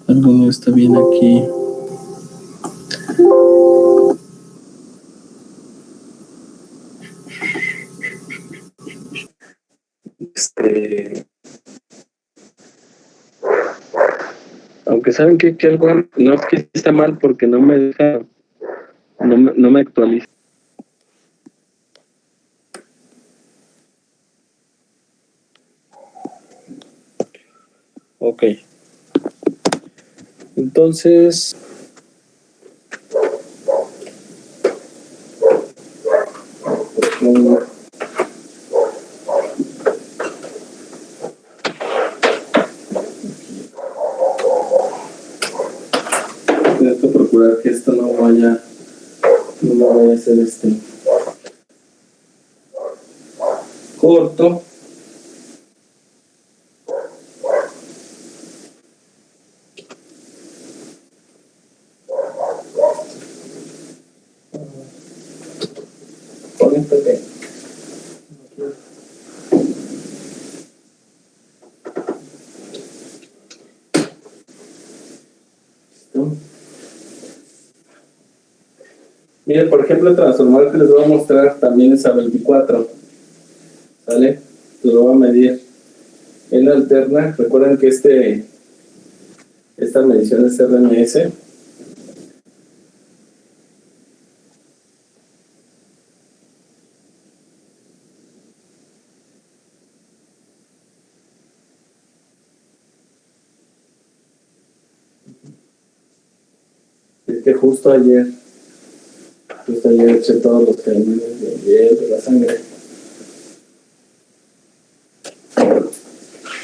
Algo no está bien aquí. Aunque saben que algo no es que está mal porque no me deja, no me actualiza. Ok. Entonces, tengo que procurar que esto no vaya a ser corto. Conéctate. Miren, por ejemplo, el transformador que les voy a mostrar también es a 24. ¿Sale? Lo voy a medir. Él alterna. Recuerden que esta medición es RMS. Es que justo ayer eché todos los cálculos de la sangre.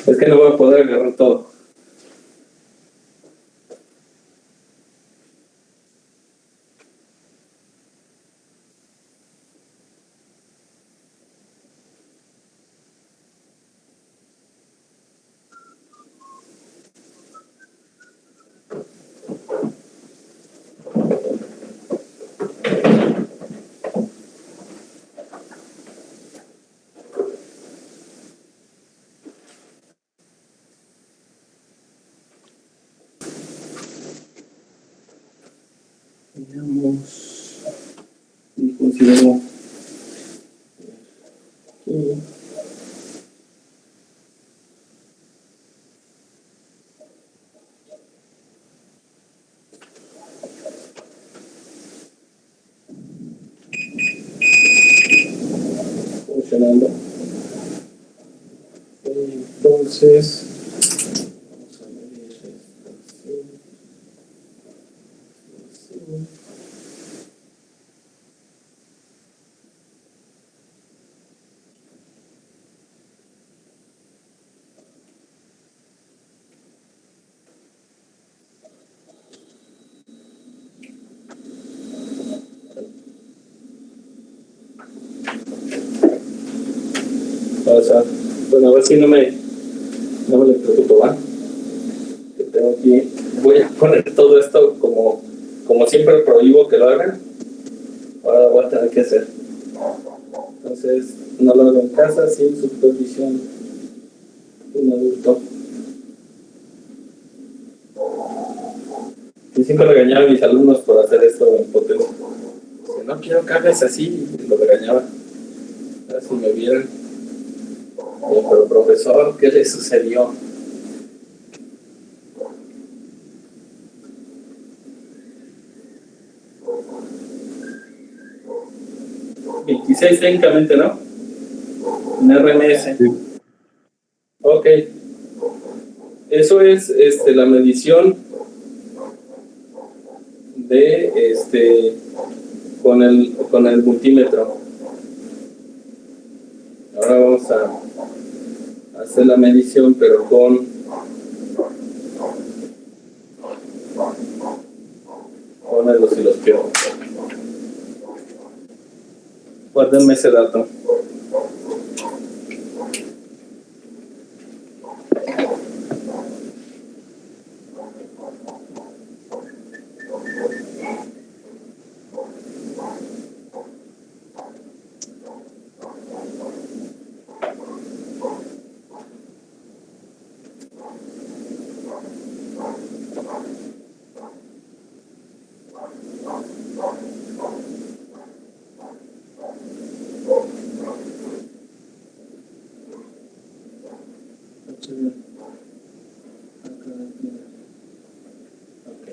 Es que no voy a poder agarrar todo. Veamos. Y considero aquí. Funcionando. Entonces, vamos a medir esto. O sea, bueno, a ver si no me electrocuto, ¿va? Que tengo aquí, voy a poner todo esto como siempre prohíbo que lo hagan. Ahora voy a tener que hacer. Entonces, no lo hago en casa sin supervisión de un adulto. Y siempre regañaba a mis alumnos por hacer esto en potencia. Si no quiero que hagas así, lo regañaba. A ver si me vieran. Pero profesor, ¿qué le sucedió? ¿26 técnicamente, no? En RMS. Sí. Ok. Eso es la medición de con el multímetro. Ahora vamos a hacer la medición, pero con el osciloscopio. Guárdenme ese dato. Ok.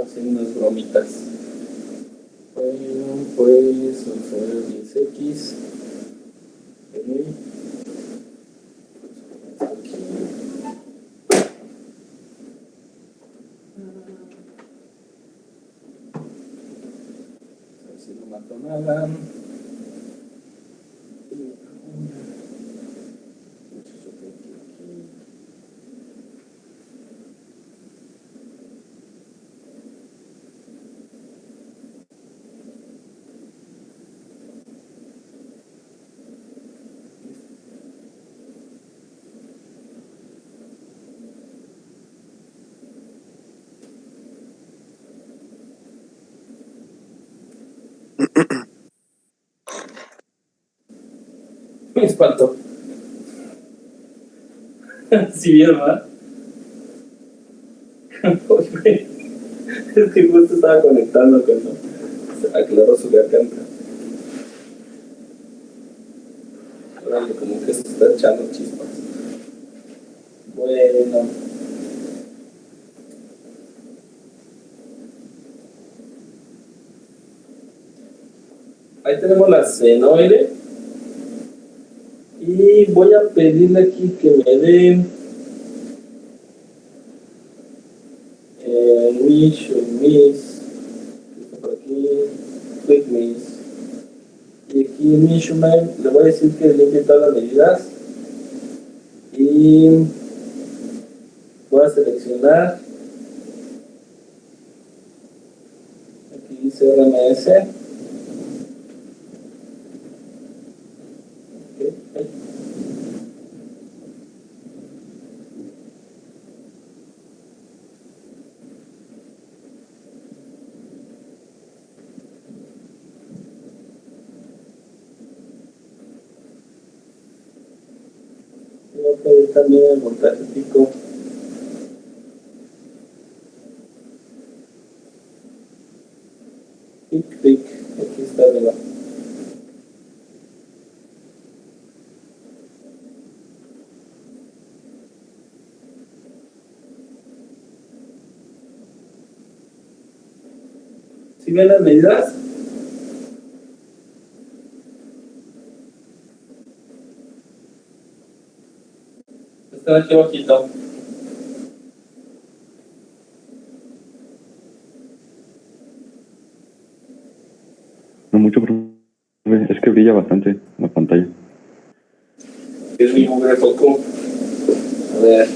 Haciendo unas bromitas. Bueno, pues vamos a ver 10x. Ok. Aquí. A ver si no mato nada. Me espantó. Sí, vieron, ¿verdad? Es que justo estaba conectando cuando se aclaró su garganta. Órale, como que se está echando chispas. Bueno. Ahí tenemos la senoide. Y voy a pedirle aquí que me den Wish o Miss. Por aquí, Quick Miss. Y aquí en Measurement le voy a decir que limpie todas las medidas. Y voy a seleccionar. Aquí dice RMS. Okay. Voy a pedir también el voltaje pico. Pic, aquí está arriba. ¿Sí ven las medidas? Están aquí abajito. No mucho, es que brilla bastante la pantalla. Es mi mugre foco. A ver.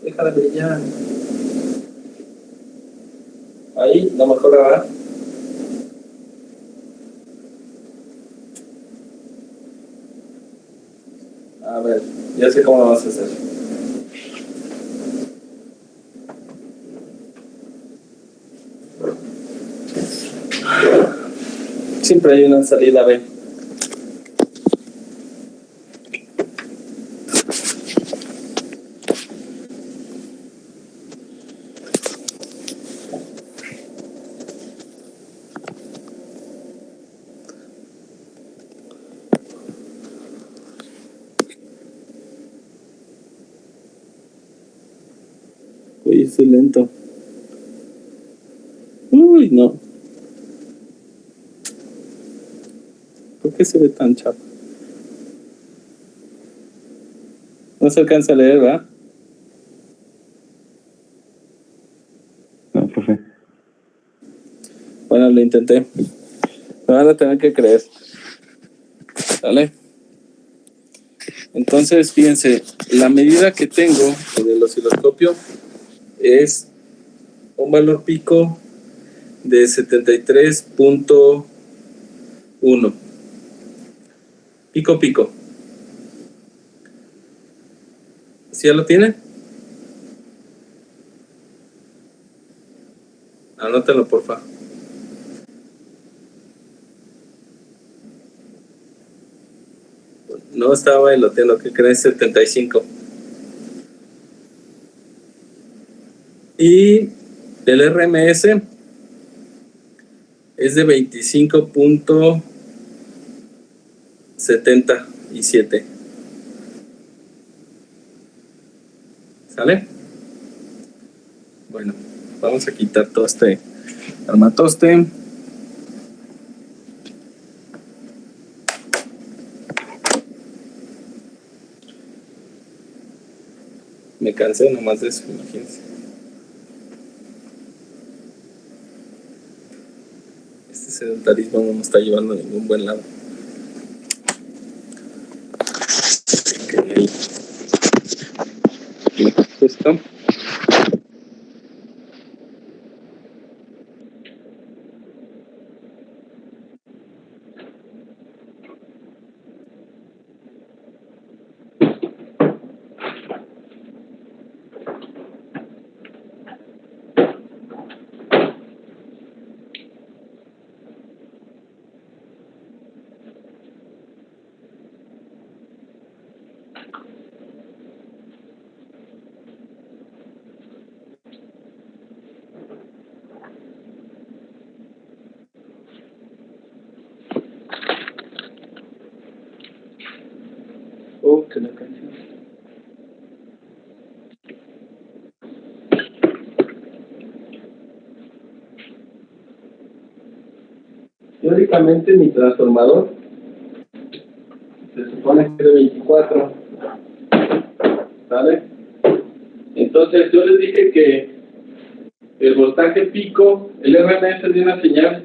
Deja de brillar. Ahí, no mejora, ¿verdad? A ver, ya sé cómo lo vas a hacer. Siempre hay una salida B. Uy, estoy lento. Uy, no. ¿Por qué se ve tan chato? No se alcanza a leer, ¿verdad? No, profe. Bueno, lo intenté. Me van a tener que creer. ¿Vale? Entonces, fíjense, la medida que tengo en el osciloscopio es un valor pico de 73.1. Pico. ¿Sí ya lo tiene? Anótalo, porfa. No estaba bailoteando, que crees 75. Y el RMS es de 25.6. 77. ¿Sale? Bueno, vamos a quitar todo este armatoste. Me cansé nomás de eso, imagínense. Este sedentarismo no me está llevando a ningún buen lado. Esto. Que la canción. Teóricamente mi transformador se supone que es de 24, ¿sale? Entonces yo les dije que el voltaje pico, el RMS de una señal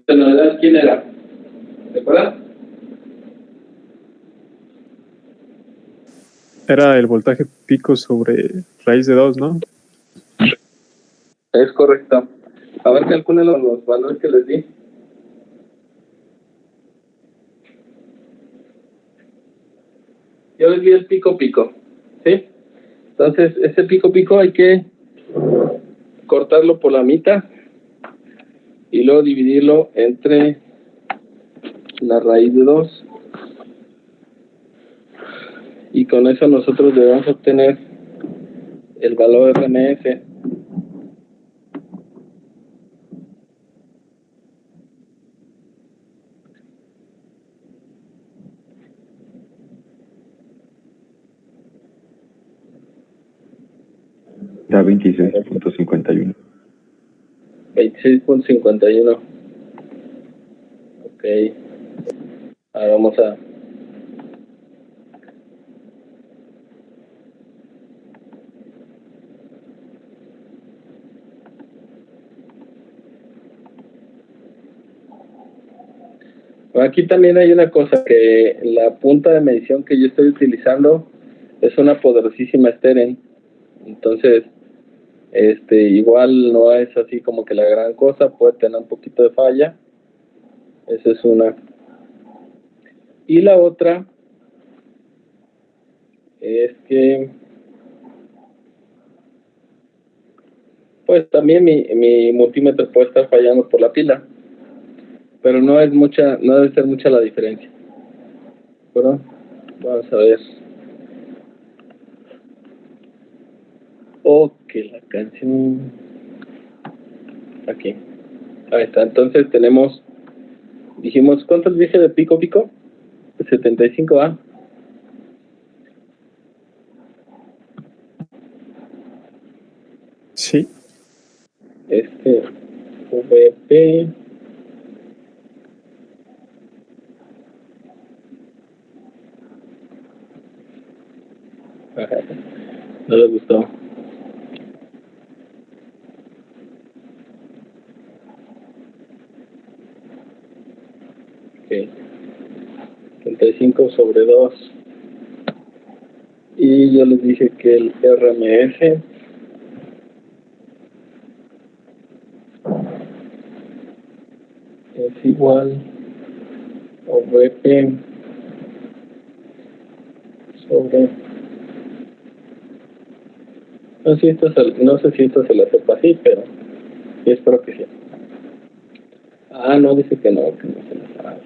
de novedad, ¿quién era? ¿De acuerdo? Era el voltaje pico sobre raíz de 2, ¿no? Es correcto. A ver, calculen los valores que les di. Yo les di el pico, ¿sí? Entonces, ese pico hay que cortarlo por la mitad y luego dividirlo entre la raíz de 2. Y con eso nosotros debemos obtener el valor RMS. Da 26.51. 26.51. Ok. Ahora vamos a... Aquí también hay una cosa, que la punta de medición que yo estoy utilizando es una poderosísima Steren. Entonces, igual no es así como que la gran cosa, puede tener un poquito de falla. Esa es una. Y la otra es que pues también mi multímetro puede estar fallando por la pila, pero no es mucha, no debe ser mucha la diferencia. Bueno, vamos a ver. Ok, la canción aquí. Ahí está. Entonces tenemos, dijimos, ¿cuántos dije de pico? 75, ¿ah? Sí. VP. Ajá, no le gustó. Ok. 35 sobre 2. Y yo les dije que el RMS es igual a VP sobre... No sé si esto se lo sepa así, pero sí, espero que sí. Ah, no, dice que no se lo sabe.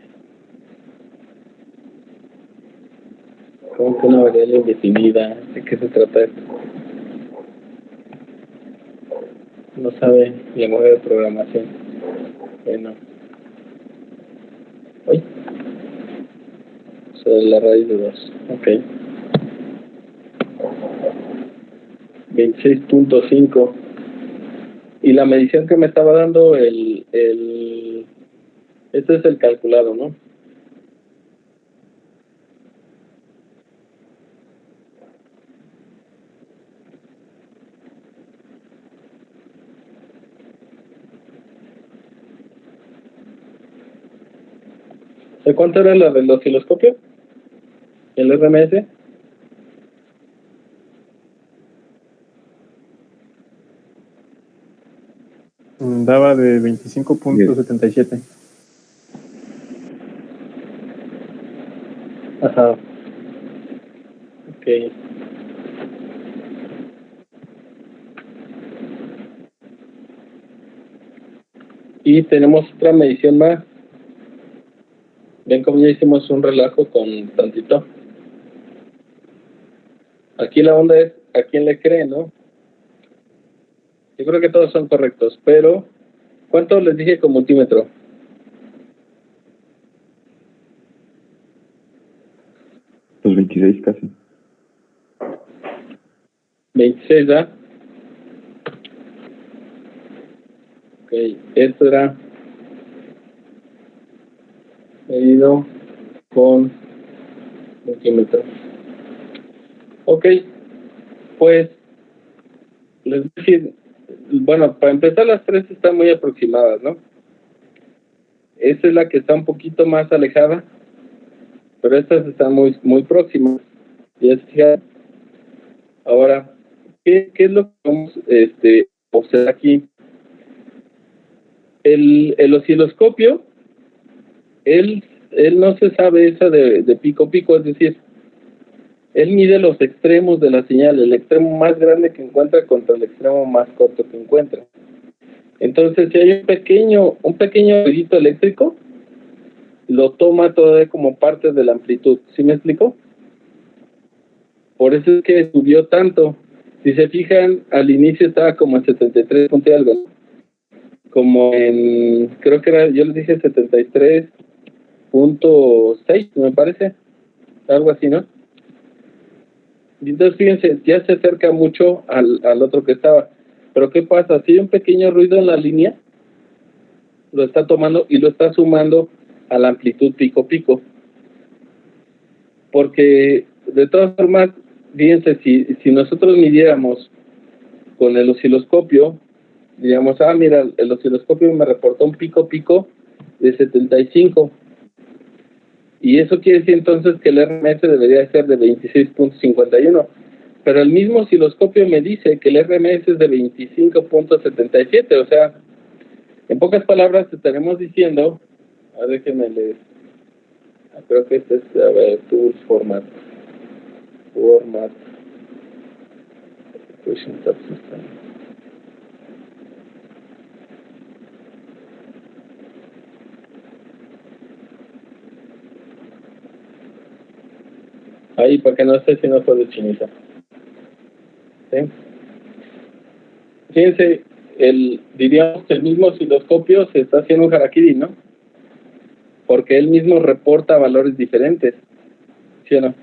¿Cómo que una variable indefinida? ¿De qué se trata esto? No sabe lenguaje de programación. Bueno. Uy. sobre la raíz de 2. Ok. 26.5. Y la medición que me estaba dando este es el calculado, ¿no? ¿De cuánto era la del osciloscopio? ¿El RMS? Daba de 25.77. Ajá. Ok. Y tenemos otra medición más. Ven como ya hicimos un relajo con tantito. Aquí la onda es a quién le cree, ¿no? Yo creo que todos son correctos, pero ¿cuánto les dije con multímetro? Los 26 casi. 26, ¿verdad? Ok, esto era medido con multímetro. Ok, pues les voy a decir, bueno, para empezar las tres están muy aproximadas, ¿no? Esta es la que está un poquito más alejada, pero estas están muy, muy próximas. ¿Ya se fijan? Ahora, ¿qué es lo que vamos a observar aquí? El osciloscopio, él no se sabe esa de pico pico, es decir, él mide los extremos de la señal, el extremo más grande que encuentra contra el extremo más corto que encuentra. Entonces, si hay un pequeño ruidito eléctrico, lo toma todavía como parte de la amplitud. ¿Sí me explico? Por eso es que subió tanto. Si se fijan, al inicio estaba como en 73 punto y algo. Como en, creo que era, yo les dije 73.6, me parece. Algo así, ¿no? Y entonces, fíjense, ya se acerca mucho al otro que estaba. Pero ¿qué pasa? Si hay un pequeño ruido en la línea, lo está tomando y lo está sumando a la amplitud pico-pico. Porque, de todas formas, fíjense, si nosotros midiéramos con el osciloscopio, digamos, mira, el osciloscopio me reportó un pico-pico de 75. Y eso quiere decir entonces que el RMS debería ser de 26.51. Pero el mismo osciloscopio me dice que el RMS es de 25.77. O sea, en pocas palabras estaremos diciendo, déjenme leer, creo que este es, a ver, Tools Format, Execution Subsystem. Ahí, para que no esté si no fue de chinita. ¿Sí? Fíjense, diríamos que el mismo osciloscopio se está haciendo un harakiri, ¿no? Porque él mismo reporta valores diferentes, ¿sí o no?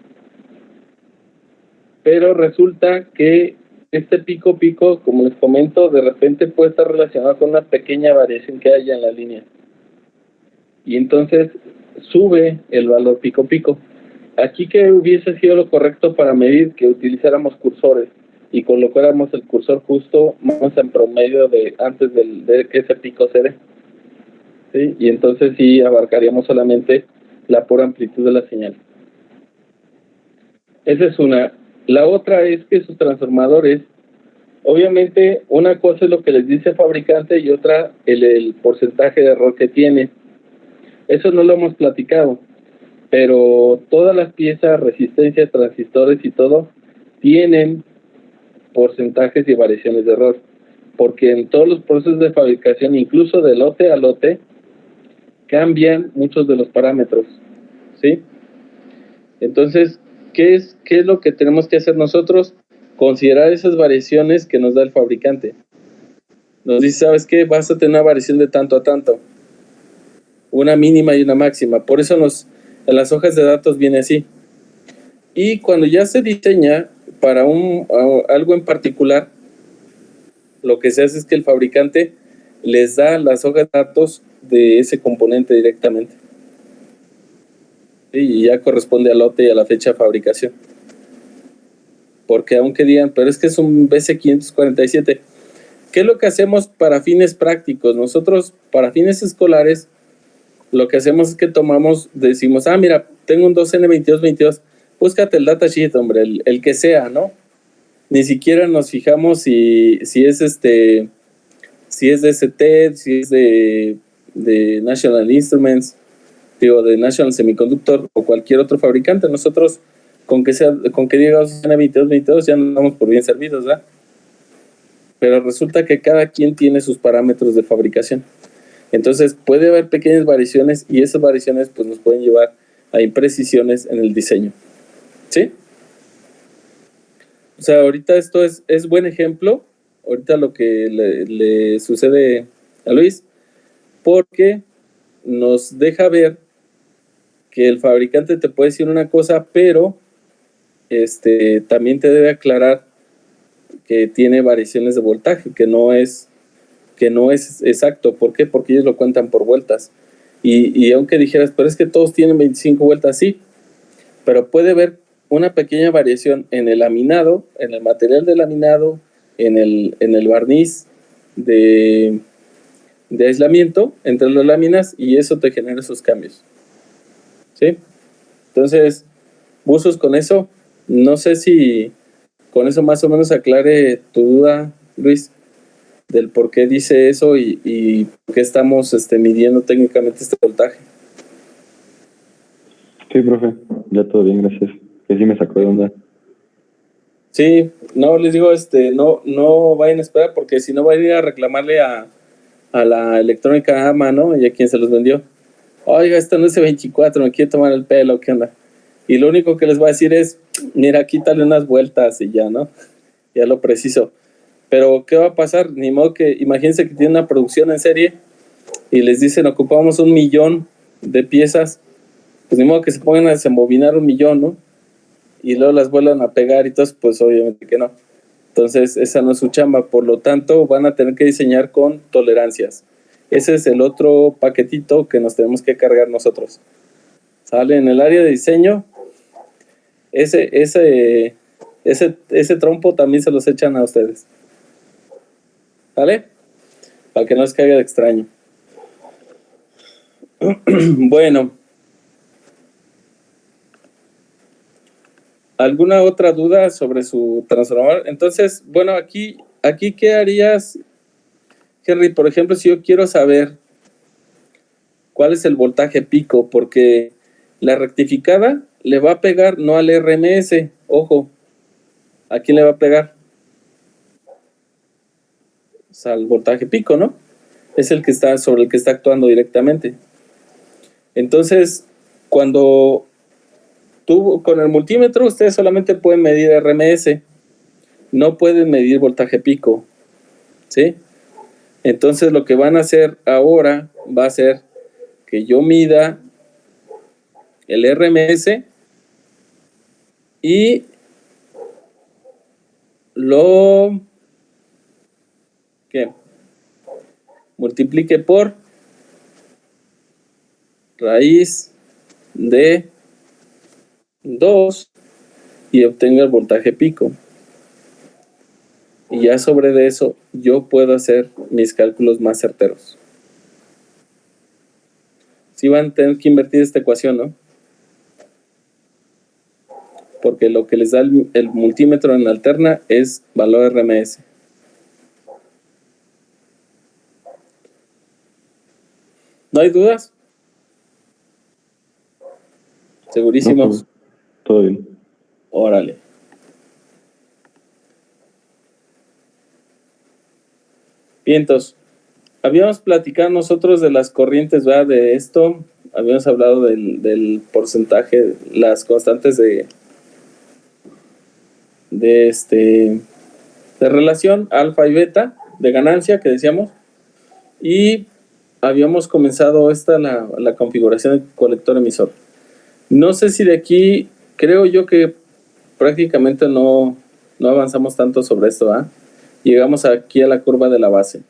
Pero resulta que este pico, como les comento, de repente puede estar relacionado con una pequeña variación que haya en la línea. Y entonces sube el valor pico. Aquí, que hubiese sido lo correcto para medir, que utilizáramos cursores y colocáramos el cursor justo más en promedio de antes de que ese pico se dé. ¿Sí? Y entonces sí abarcaríamos solamente la pura amplitud de la señal. Esa es una. La otra es que sus transformadores, obviamente, una cosa es lo que les dice el fabricante y otra el porcentaje de error que tiene. Eso no lo hemos platicado, pero todas las piezas, resistencias, transistores y todo, tienen porcentajes y variaciones de error, porque en todos los procesos de fabricación, incluso de lote a lote, cambian muchos de los parámetros, ¿sí? Entonces, ¿qué es lo que tenemos que hacer nosotros? Considerar esas variaciones que nos da el fabricante. Nos dice, ¿sabes qué? Vas a tener una variación de tanto a tanto, una mínima y una máxima. Por eso En las hojas de datos viene así. Y cuando ya se diseña para algo en particular, lo que se hace es que el fabricante les da las hojas de datos de ese componente directamente. Y ya corresponde al lote y a la fecha de fabricación. Porque aunque digan, pero es que es un BC547, ¿qué es lo que hacemos para fines prácticos? Nosotros, para fines escolares, lo que hacemos es que decimos, mira, tengo un 2N2222, búscate el datasheet, hombre, el que sea, ¿no? Ni siquiera nos fijamos si es de ST, si es de National Instruments, de National Semiconductor o cualquier otro fabricante. Nosotros, con que diga N2222, ya nos damos por bien servidos, ¿verdad? Pero resulta que cada quien tiene sus parámetros de fabricación. Entonces puede haber pequeñas variaciones y esas variaciones pues nos pueden llevar a imprecisiones en el diseño. ¿Sí? O sea, ahorita esto es buen ejemplo, ahorita lo que le sucede a Luis, porque nos deja ver que el fabricante te puede decir una cosa, pero también te debe aclarar que tiene variaciones de voltaje, que no es exacto. ¿Por qué? Porque ellos lo cuentan por vueltas. Y aunque dijeras, pero es que todos tienen 25 vueltas, sí, pero puede haber una pequeña variación en el laminado, en el material de laminado, en el barniz de aislamiento entre las láminas, y eso te genera esos cambios. ¿Sí? Entonces, buzos, con eso, no sé si con eso más o menos aclare tu duda, Luis, del por qué dice eso y por qué estamos midiendo técnicamente este voltaje. Sí, profe, ya todo bien, gracias. Que sí me sacó de onda. Sí, no, les digo, no vayan a esperar, porque si no van a ir a reclamarle a la electrónica a mano y a quien se los vendió. Oiga, esto no es C24, me quiere tomar el pelo, ¿qué onda? Y lo único que les va a decir es, mira, quítale unas vueltas y ya, ¿no? Ya lo preciso. Pero, ¿qué va a pasar? Ni modo que, imagínense que tienen una producción en serie y les dicen, ocupamos 1,000,000 de piezas, pues ni modo que se pongan a desembobinar 1,000,000, ¿no? Y luego las vuelvan a pegar y todo, pues obviamente que no. Entonces, esa no es su chamba, por lo tanto, van a tener que diseñar con tolerancias. Ese es el otro paquetito que nos tenemos que cargar nosotros. ¿Sale? En el área de diseño, ese trompo también se los echan a ustedes. ¿Vale? Para que no les caiga de extraño. Bueno. ¿Alguna otra duda sobre su transformador? Entonces, bueno, aquí ¿qué harías, Henry? Por ejemplo, si yo quiero saber cuál es el voltaje pico, porque la rectificada le va a pegar no al RMS, ojo, ¿a quién le va a pegar? O sea, al voltaje pico, ¿no? Es el que está sobre el que está actuando directamente. Entonces, cuando con el multímetro ustedes solamente pueden medir RMS, no pueden medir voltaje pico, ¿sí? Entonces lo que van a hacer ahora va a ser que yo mida el RMS y lo multiplique por raíz de 2 y obtenga el voltaje pico. Y ya sobre de eso yo puedo hacer mis cálculos más certeros. Sí van a tener que invertir esta ecuación, ¿no? Porque lo que les da el multímetro en alterna es valor RMS. ¿No hay dudas? ¿Segurísimos? No, todo bien. Órale. Bien, entonces, habíamos platicado nosotros de las corrientes, ¿verdad? De esto, habíamos hablado del porcentaje, las constantes de relación alfa y beta, de ganancia, que decíamos, y habíamos comenzado la configuración del colector emisor. No sé si de aquí, creo yo que prácticamente no avanzamos tanto sobre esto, ¿ah? Llegamos aquí a la curva de la base.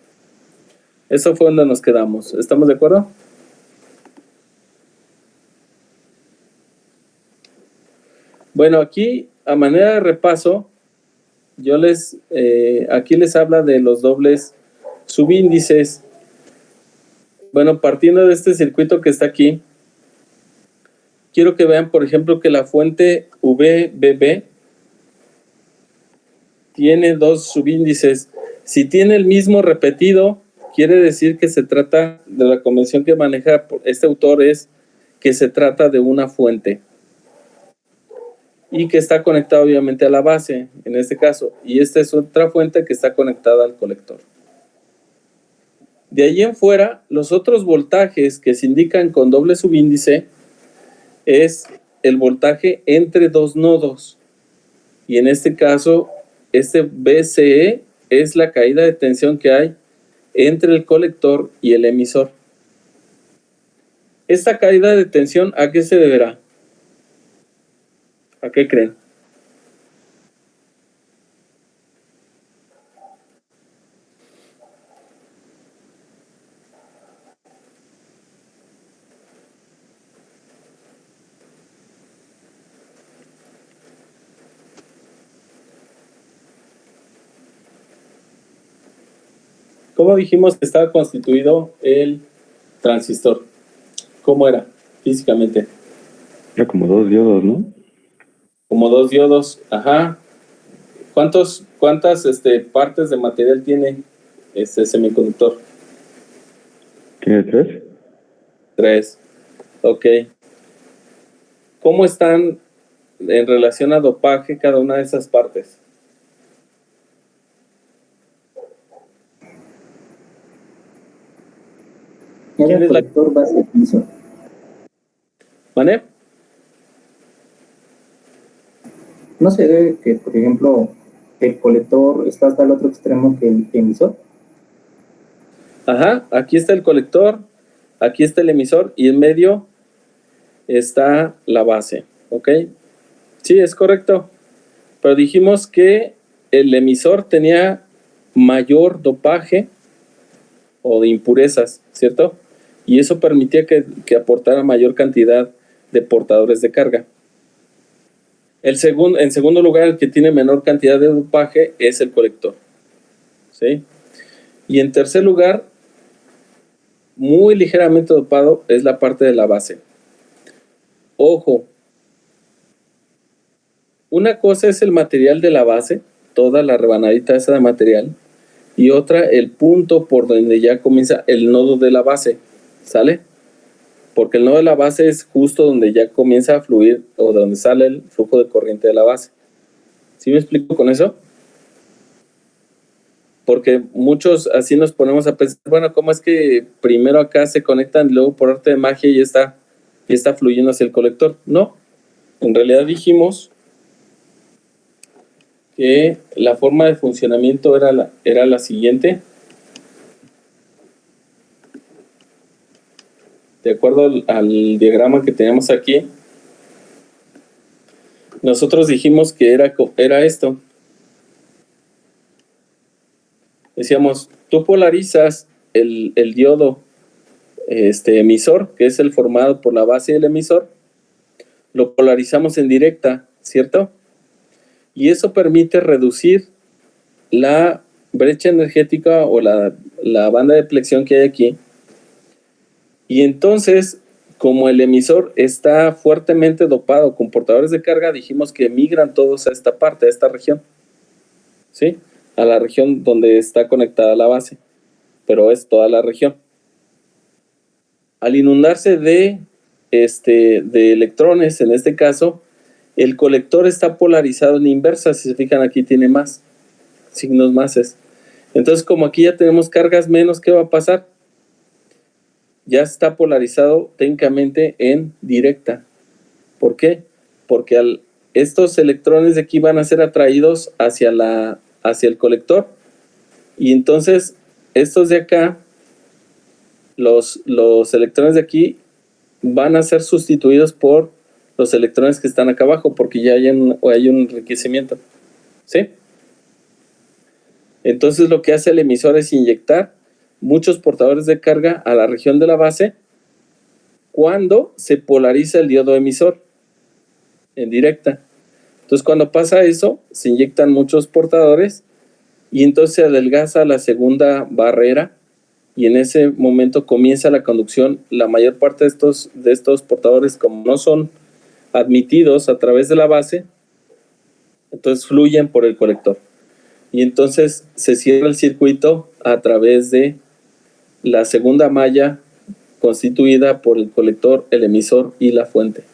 Eso fue donde nos quedamos. ¿Estamos de acuerdo? Bueno, aquí, a manera de repaso, yo aquí les habla de los dobles subíndices. Bueno, partiendo de este circuito que está aquí, quiero que vean, por ejemplo, que la fuente VBB tiene dos subíndices. Si tiene el mismo repetido, quiere decir que se trata de la convención que maneja este autor, es que se trata de una fuente y que está conectada obviamente a la base, en este caso, y esta es otra fuente que está conectada al colector. De allí en fuera, los otros voltajes que se indican con doble subíndice es el voltaje entre dos nodos, y en este caso, este VCE es la caída de tensión que hay entre el colector y el emisor. Esta caída de tensión, ¿a qué se deberá? ¿A qué creen? ¿Cómo dijimos que estaba constituido el transistor? ¿Cómo era físicamente? Era como 2 diodos, ¿no? Como dos diodos, ajá. ¿Cuántas partes de material tiene este semiconductor? ¿Tiene 3? 3. Ok. ¿Cómo están en relación a dopaje cada una de esas partes? ¿Quién es colector base emisor? ¿Vale? ¿No se debe que, por ejemplo, el colector está hasta el otro extremo que el emisor? Ajá, aquí está el colector, aquí está el emisor y en medio está la base, ¿ok? Sí, es correcto. Pero dijimos que el emisor tenía mayor dopaje o de impurezas, ¿cierto? Y eso permitía que aportara mayor cantidad de portadores de carga. En segundo lugar, el que tiene menor cantidad de dopaje es el colector, ¿sí? Y en tercer lugar, muy ligeramente dopado es la parte de la base. Ojo, una cosa es el material de la base, toda la rebanadita esa de material, y otra el punto por donde ya comienza el nodo de la base, ¿sale? Porque el nodo de la base es justo donde ya comienza a fluir o de donde sale el flujo de corriente de la base. ¿Sí me explico con eso? Porque muchos así nos ponemos a pensar, bueno, ¿cómo es que primero acá se conectan y luego por arte de magia ya está fluyendo hacia el colector? No, en realidad dijimos que la forma de funcionamiento era la siguiente. De acuerdo al diagrama que tenemos aquí, nosotros dijimos que era esto. Decíamos, tú polarizas el diodo emisor, que es el formado por la base del emisor, lo polarizamos en directa, ¿cierto? Y eso permite reducir la brecha energética o la banda de flexión que hay aquí. Y entonces, como el emisor está fuertemente dopado con portadores de carga, dijimos que migran todos a esta parte, a esta región, ¿sí? A la región donde está conectada la base, pero es toda la región. Al inundarse de electrones, en este caso, el colector está polarizado en inversa. Si se fijan, aquí tiene más signos máses. Entonces, como aquí ya tenemos cargas menos, ¿qué va a pasar? Ya está polarizado técnicamente en directa. ¿Por qué? Porque estos electrones de aquí van a ser atraídos hacia el colector, y entonces estos de acá, los electrones de aquí van a ser sustituidos por los electrones que están acá abajo, porque ya hay un enriquecimiento. ¿Sí? Entonces lo que hace el emisor es inyectar muchos portadores de carga a la región de la base cuando se polariza el diodo emisor en directa. Entonces cuando pasa eso, se inyectan muchos portadores y entonces se adelgaza la segunda barrera y en ese momento comienza la conducción. La mayor parte de estos portadores, como no son admitidos a través de la base, entonces fluyen por el colector. Y entonces se cierra el circuito a través de la segunda malla constituida por el colector, el emisor y la fuente.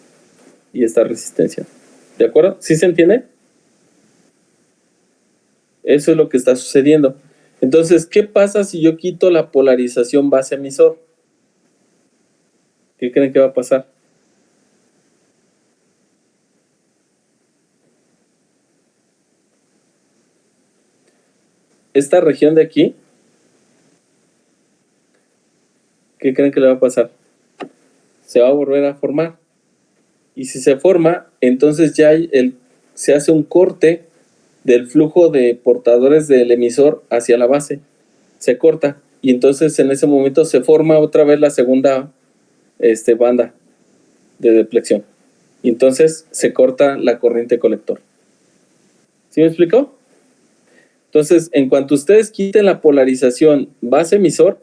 Y esta resistencia. ¿De acuerdo? ¿Sí se entiende? Eso es lo que está sucediendo. Entonces, ¿qué pasa si yo quito la polarización base-emisor? ¿Qué creen que va a pasar? Esta región de aquí, ¿qué creen que le va a pasar? Se va a volver a formar. Y si se forma, entonces ya se hace un corte del flujo de portadores del emisor hacia la base. Se corta. Y entonces en ese momento se forma otra vez la segunda banda de deflexión. Y entonces se corta la corriente colector. ¿Sí me explicó? Entonces, en cuanto ustedes quiten la polarización base-emisor,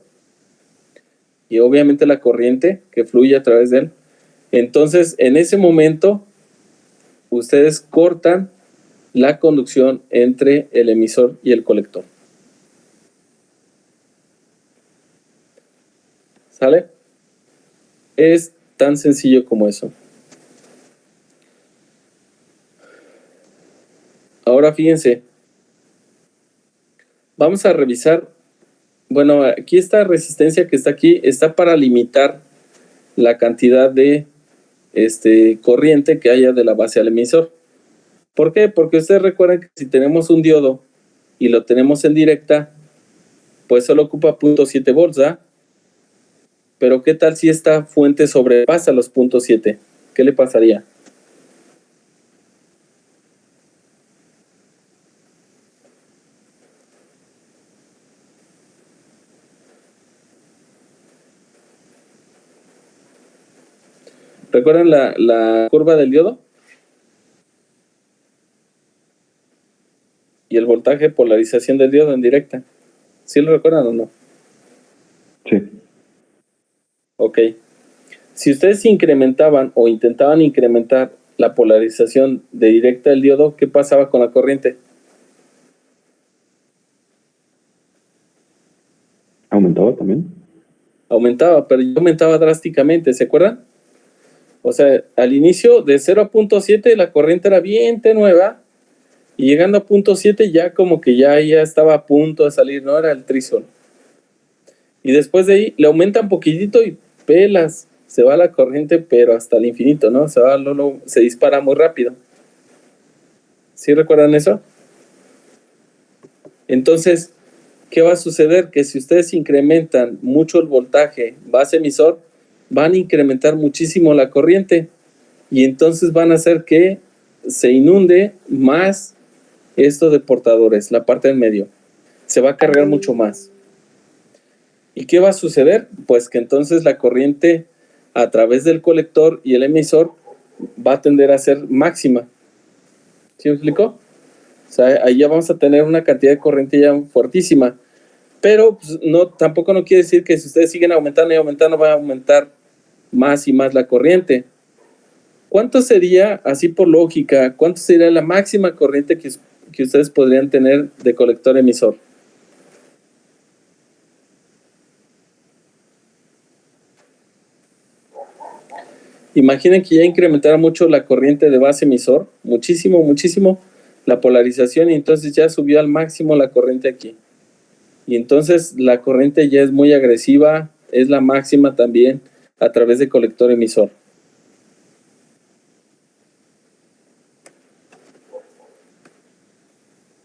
y obviamente la corriente que fluye a través de él, entonces en ese momento ustedes cortan la conducción entre el emisor y el colector. ¿Sale? Es tan sencillo como eso. Ahora fíjense, vamos a revisar. Bueno, aquí esta resistencia que está aquí está para limitar la cantidad de corriente que haya de la base al emisor. ¿Por qué? Porque ustedes recuerdan que si tenemos un diodo y lo tenemos en directa, pues solo ocupa 0.7 volts, ¿ah? Pero ¿qué tal si esta fuente sobrepasa los 0.7? ¿Qué le pasaría? ¿Recuerdan la curva del diodo? Y el voltaje de polarización del diodo en directa. ¿Sí lo recuerdan o no? Sí. Ok. Si ustedes incrementaban o intentaban incrementar la polarización de directa del diodo, ¿qué pasaba con la corriente? ¿Aumentaba también? Aumentaba, pero ya aumentaba drásticamente, ¿se acuerdan? O sea, al inicio de 0 a 0.7 la corriente era bien tenueva y llegando a 0.7 ya como que ya estaba a punto de salir, ¿no? Era el trisol. Y después de ahí le aumenta un poquitito y pelas, se va la corriente, pero hasta el infinito, ¿no? Se dispara muy rápido. ¿Sí recuerdan eso? Entonces, ¿qué va a suceder? Que si ustedes incrementan mucho el voltaje base emisor, van a incrementar muchísimo la corriente y entonces van a hacer que se inunde más esto de portadores, la parte del medio. Se va a cargar mucho más. ¿Y qué va a suceder? Pues que entonces la corriente a través del colector y el emisor va a tender a ser máxima. ¿Sí me explicó? O sea, ahí ya vamos a tener una cantidad de corriente ya fuertísima. Pero pues, tampoco no quiere decir que si ustedes siguen aumentando y aumentando, va a aumentar más y más la corriente. ¿Cuánto sería, así por lógica, cuánto sería la máxima corriente que ustedes podrían tener de colector emisor? Imaginen que ya incrementara mucho la corriente de base emisor, muchísimo, la polarización, y entonces ya subió al máximo la corriente aquí. Y entonces la corriente ya es muy agresiva, es la máxima también a través de colector emisor.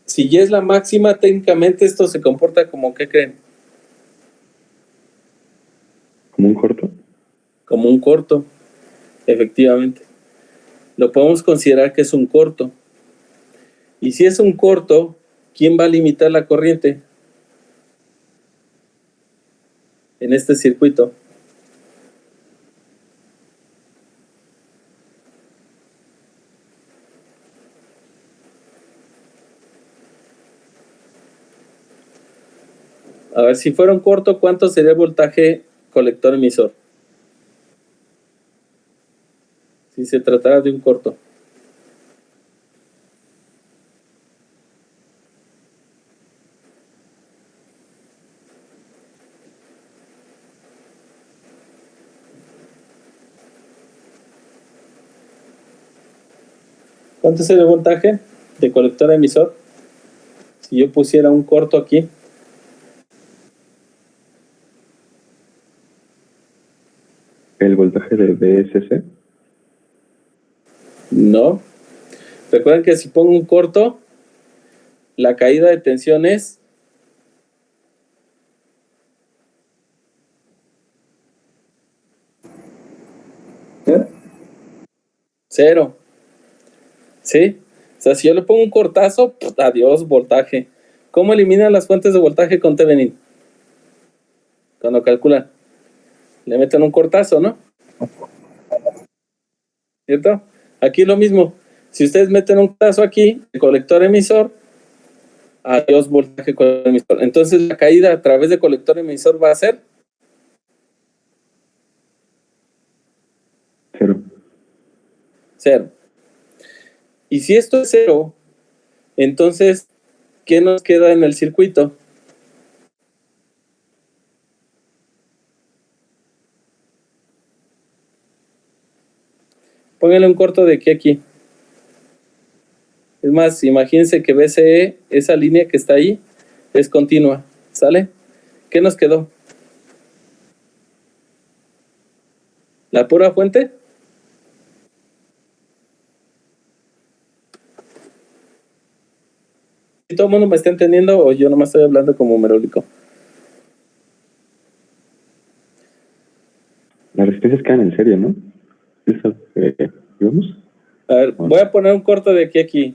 Si ya es la máxima, técnicamente esto se comporta como, ¿qué creen? ¿Como un corto? Como un corto, efectivamente. lo podemos considerar que es un corto. Y si es un corto, ¿quién va a limitar la corriente en este circuito? A ver, si fuera un corto, ¿cuánto sería el voltaje colector emisor? Si se tratara de un corto. ¿Cuánto sería el voltaje de colector emisor? Si yo pusiera un corto aquí. ¿El voltaje del BSC? No. Recuerden que si pongo un corto, la caída de tensión es cero. ¿Sí? O sea, si yo le pongo un cortazo, adiós, voltaje. ¿Cómo eliminan las fuentes de voltaje con Thevenin? Cuando calculan. Le meten un cortazo, ¿no? ¿Cierto? Aquí lo mismo. Si ustedes meten un cortazo aquí, el colector emisor, adiós, voltaje colector emisor. Entonces la caída a través de colector emisor va a ser cero. Y si esto es cero, entonces, ¿qué nos queda en el circuito? Pónganle un corto de aquí a aquí. Es más, imagínense que BCE, esa línea que está ahí, es continua. ¿Sale? ¿Qué nos quedó? ¿La pura fuente? ¿Y todo el mundo me está entendiendo o yo nomás estoy hablando como merólico? Las resistencias quedan en serie, ¿no? ¿Vamos? A ver, voy a poner un corto de aquí a aquí.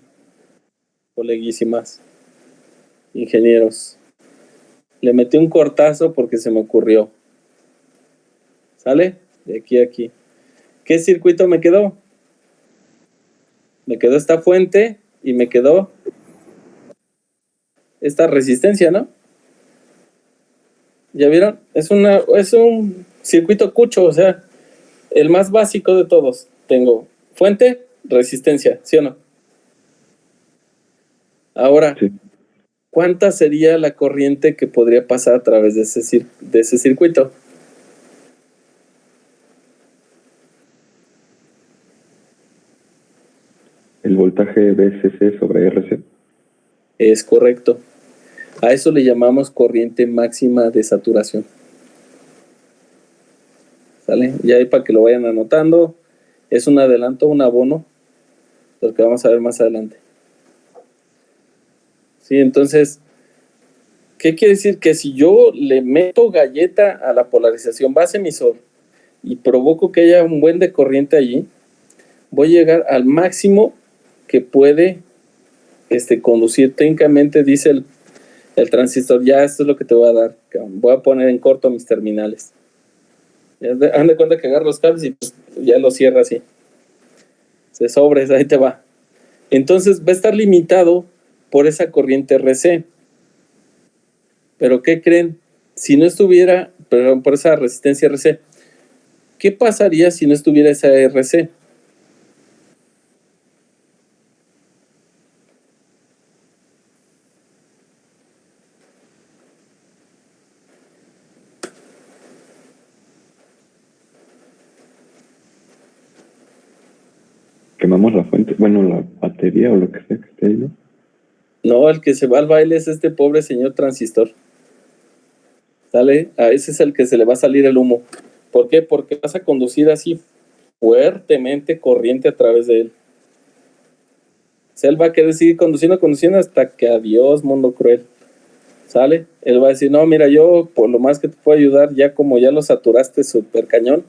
Coleguísimas. Ingenieros. Le metí un cortazo porque se me ocurrió. ¿Sale? De aquí a aquí. ¿Qué circuito me quedó? Me quedó esta fuente y me quedó esta resistencia, ¿no? ¿Ya vieron? Es un circuito cucho, o sea, el más básico de todos. Tengo fuente, resistencia, ¿sí o no? Ahora, Sí. ¿cuánta sería la corriente que podría pasar a través de ese circuito? El voltaje BSC sobre RC. Es correcto. A eso le llamamos corriente máxima de saturación. ¿Sale? Ya ahí para que lo vayan anotando. Es un adelanto, un abono, lo que vamos a ver más adelante. Sí, entonces, ¿qué quiere decir? Que si yo le meto galleta a la polarización base emisor y provoco que haya un buen de corriente allí, voy a llegar al máximo que puede conducir técnicamente, dice el transistor, ya esto es lo que te voy a dar. Voy a poner en corto mis terminales. Han de cuenta que agarro los cables y pues, ya los cierra así. Se sobres, ahí te va. Entonces va a estar limitado por esa corriente RC. Pero ¿qué creen? Si no estuviera, perdón, por esa resistencia RC, ¿qué pasaría si no estuviera esa RC? Quemamos la fuente, bueno, la batería o lo que sea que esté ahí, ¿no? No, el que se va al baile es este pobre señor transistor. ¿Sale? A ese es el que se le va a salir el humo. ¿Por qué? Porque vas a conducir así fuertemente corriente a través de él. O sea, él va a querer seguir conduciendo hasta que adiós, mundo cruel. ¿Sale? Él va a decir, no, mira, yo por lo más que te puedo ayudar, ya como ya lo saturaste súper cañón,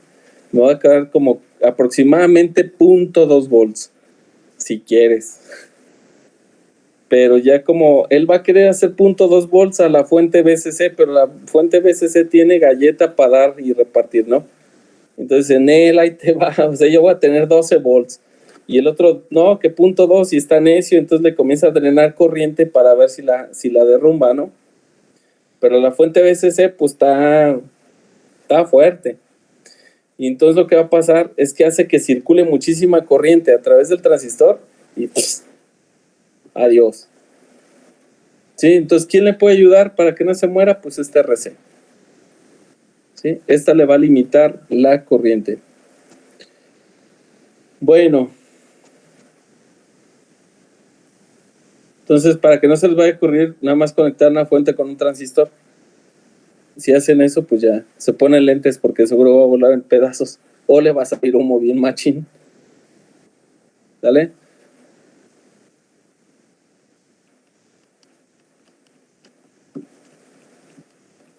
me va a quedar como aproximadamente 0.2 volts, si quieres. Pero ya como él va a querer hacer 0.2 volts a la fuente BCC, pero la fuente BCC tiene galleta para dar y repartir, ¿no? Entonces en él ahí te va, o sea, yo voy a tener 12 volts. Y el otro, no, que 0.2 y está necio, entonces le comienza a drenar corriente para ver si la derrumba, ¿no? Pero la fuente BCC pues está fuerte. Y entonces lo que va a pasar es que hace que circule muchísima corriente a través del transistor y pues, adiós. ¿Sí? Entonces, ¿quién le puede ayudar para que no se muera? Pues este RC. ¿Sí? Esta le va a limitar la corriente. Bueno. Entonces, para que no se les vaya a ocurrir nada más conectar una fuente con un transistor. Si hacen eso, pues ya se ponen lentes porque seguro va a volar en pedazos. O le va a salir humo bien machín. ¿Dale?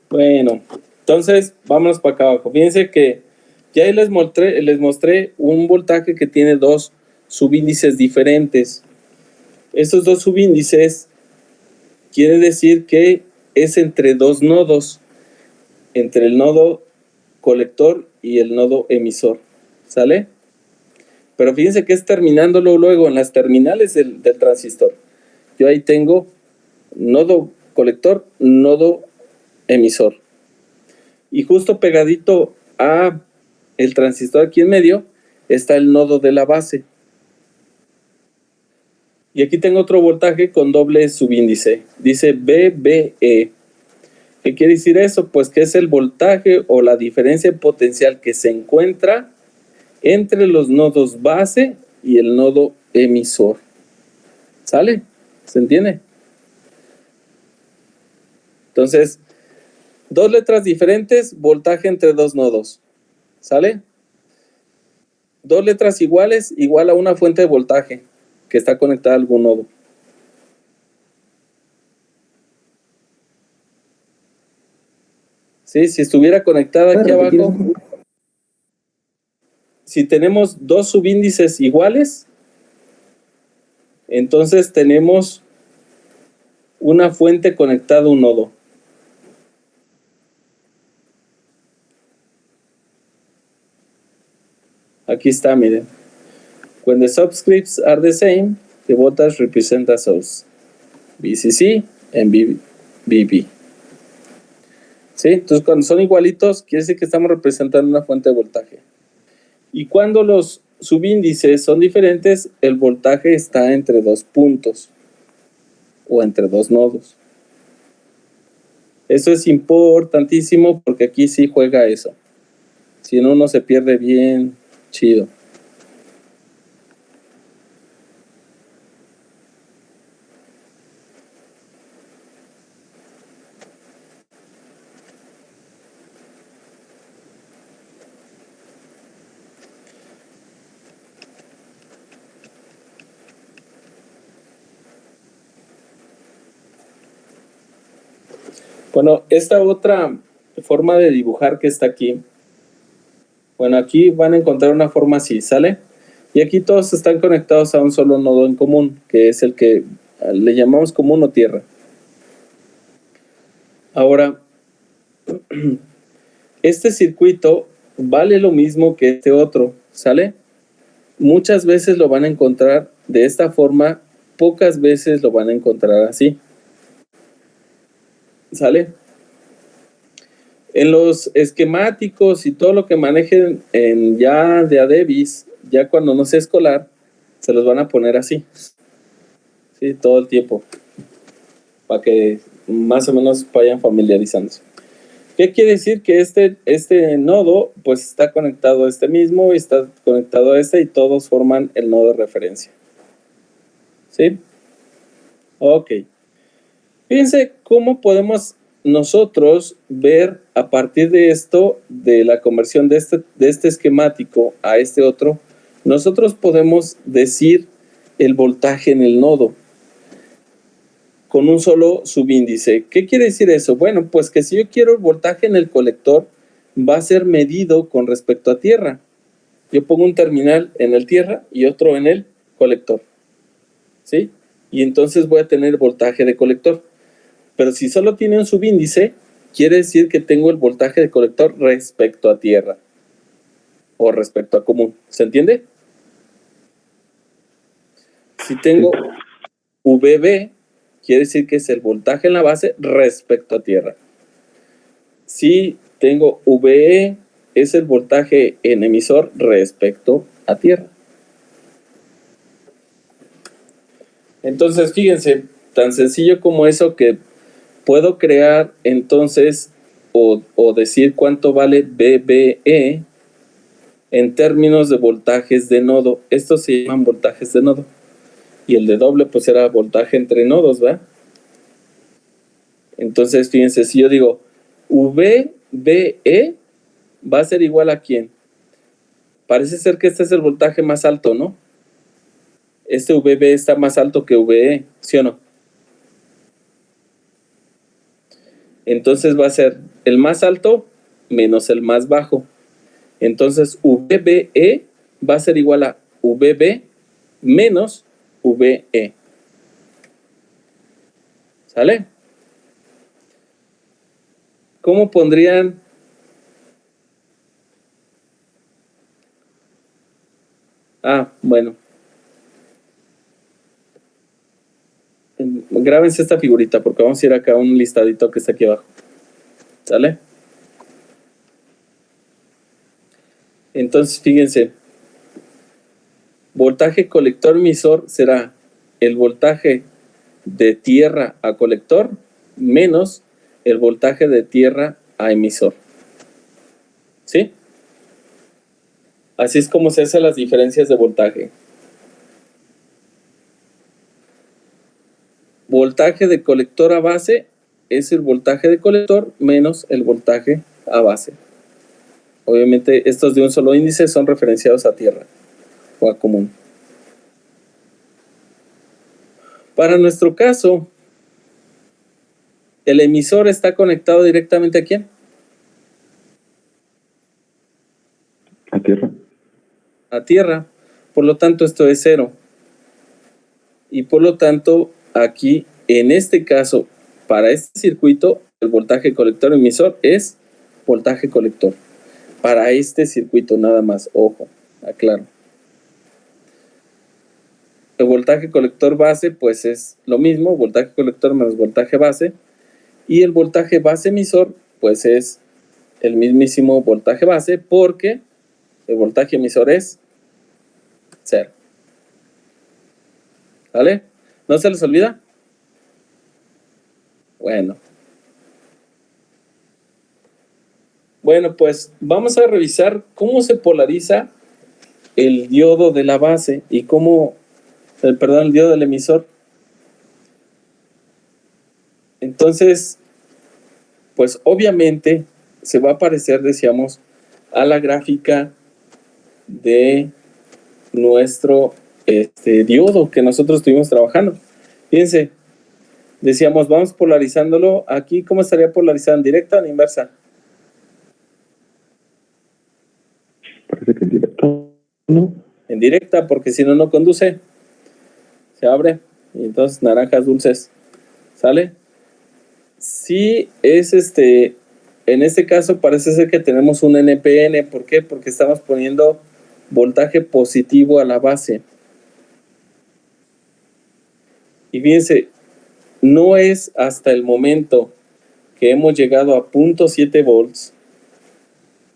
Bueno, entonces vámonos para acá abajo. Fíjense que ya ahí les mostré un voltaje que tiene dos subíndices diferentes. Estos dos subíndices quiere decir que es entre dos nodos, entre el nodo colector y el nodo emisor. ¿Sale? Pero fíjense que es terminándolo luego en las terminales del transistor. Yo ahí tengo nodo colector, nodo emisor. Y justo pegadito a el transistor aquí en medio está el nodo de la base. Y aquí tengo otro voltaje con doble subíndice. Dice VBE. ¿Qué quiere decir eso? Pues que es el voltaje o la diferencia potencial que se encuentra entre los nodos base y el nodo emisor. ¿Sale? ¿Se entiende? Entonces, dos letras diferentes, voltaje entre dos nodos. ¿Sale? Dos letras iguales, igual a una fuente de voltaje que está conectada a algún nodo. ¿Sí? Si estuviera conectada aquí abajo, si tenemos dos subíndices iguales, entonces tenemos una fuente conectada a un nodo. Aquí está, miren. When the subscripts are the same, the voltage represents a source. VCC and VB. ¿Sí? Entonces, cuando son igualitos, quiere decir que estamos representando una fuente de voltaje. Y cuando los subíndices son diferentes, el voltaje está entre dos puntos o entre dos nodos. Eso es importantísimo porque aquí sí juega eso. Si no, uno se pierde bien chido. Bueno, esta otra forma de dibujar que está aquí, bueno, aquí van a encontrar una forma así, ¿sale? Y aquí todos están conectados a un solo nodo en común, que es el que le llamamos común o tierra. Ahora, este circuito vale lo mismo que este otro, ¿sale? Muchas veces lo van a encontrar de esta forma, pocas veces lo van a encontrar así. ¿Sale? En los esquemáticos y todo lo que manejen en ya de Adebis, ya cuando no sea escolar, se los van a poner así. ¿Sí? Todo el tiempo. Para que más o menos vayan familiarizándose. ¿Qué quiere decir? Que este nodo pues está conectado a este mismo y está conectado a este y todos forman el nodo de referencia. ¿Sí? Ok. Fíjense cómo podemos nosotros ver a partir de esto, de la conversión de este esquemático a este otro, nosotros podemos decir el voltaje en el nodo con un solo subíndice. ¿Qué quiere decir eso? Bueno, pues que si yo quiero el voltaje en el colector, va a ser medido con respecto a tierra. Yo pongo un terminal en el tierra y otro en el colector, ¿sí? Y entonces voy a tener voltaje de colector. Pero si solo tiene un subíndice, quiere decir que tengo el voltaje de colector respecto a tierra o respecto a común. ¿Se entiende? Si tengo VB, quiere decir que es el voltaje en la base respecto a tierra. Si tengo VE, es el voltaje en emisor respecto a tierra. Entonces, fíjense, tan sencillo como eso que puedo crear entonces o decir cuánto vale VBE en términos de voltajes de nodo. Estos se llaman voltajes de nodo. Y el de doble pues era voltaje entre nodos, ¿verdad? Entonces, fíjense, si yo digo VBE va a ser igual a ¿quién? Parece ser que este es el voltaje más alto, ¿no? Este VB está más alto que VE, ¿sí o no? Entonces va a ser el más alto menos el más bajo. Entonces VBE va a ser igual a VB menos VE. ¿Sale? ¿Cómo pondrían? Bueno. Grábense esta figurita porque vamos a ir acá a un listadito que está aquí abajo. ¿Sale? Entonces, fíjense. Voltaje colector emisor será el voltaje de tierra a colector menos el voltaje de tierra a emisor. ¿Sí? Así es como se hacen las diferencias de voltaje. Voltaje de colector a base es el voltaje de colector menos el voltaje a base. Obviamente estos de un solo índice son referenciados a tierra o a común. Para nuestro caso, el emisor está conectado directamente ¿a quién? A tierra. A tierra. Por lo tanto, esto es 0. Y por lo tanto, aquí, en este caso, para este circuito, el voltaje colector emisor es voltaje colector. Para este circuito nada más, ojo, aclaro. El voltaje colector base, pues es lo mismo, voltaje colector menos voltaje base. Y el voltaje base emisor, pues es el mismísimo voltaje base, porque el voltaje emisor es 0. ¿Vale? ¿No se les olvida? Bueno. Bueno, pues vamos a revisar cómo se polariza el diodo de la base y cómo, el diodo del emisor. Entonces, pues obviamente se va a parecer, decíamos, a la gráfica de nuestro diodo que nosotros estuvimos trabajando. Fíjense, decíamos, vamos polarizándolo. Aquí, ¿cómo estaría polarizado? ¿En directa o en inversa? Parece que en directo, ¿no? En directa, porque si no, no conduce. Se abre y entonces naranjas dulces. ¿Sale? Sí, es en este caso parece ser que tenemos un NPN. ¿Por qué? Porque estamos poniendo voltaje positivo a la base. Y fíjense, no es hasta el momento que hemos llegado a 0.7 volts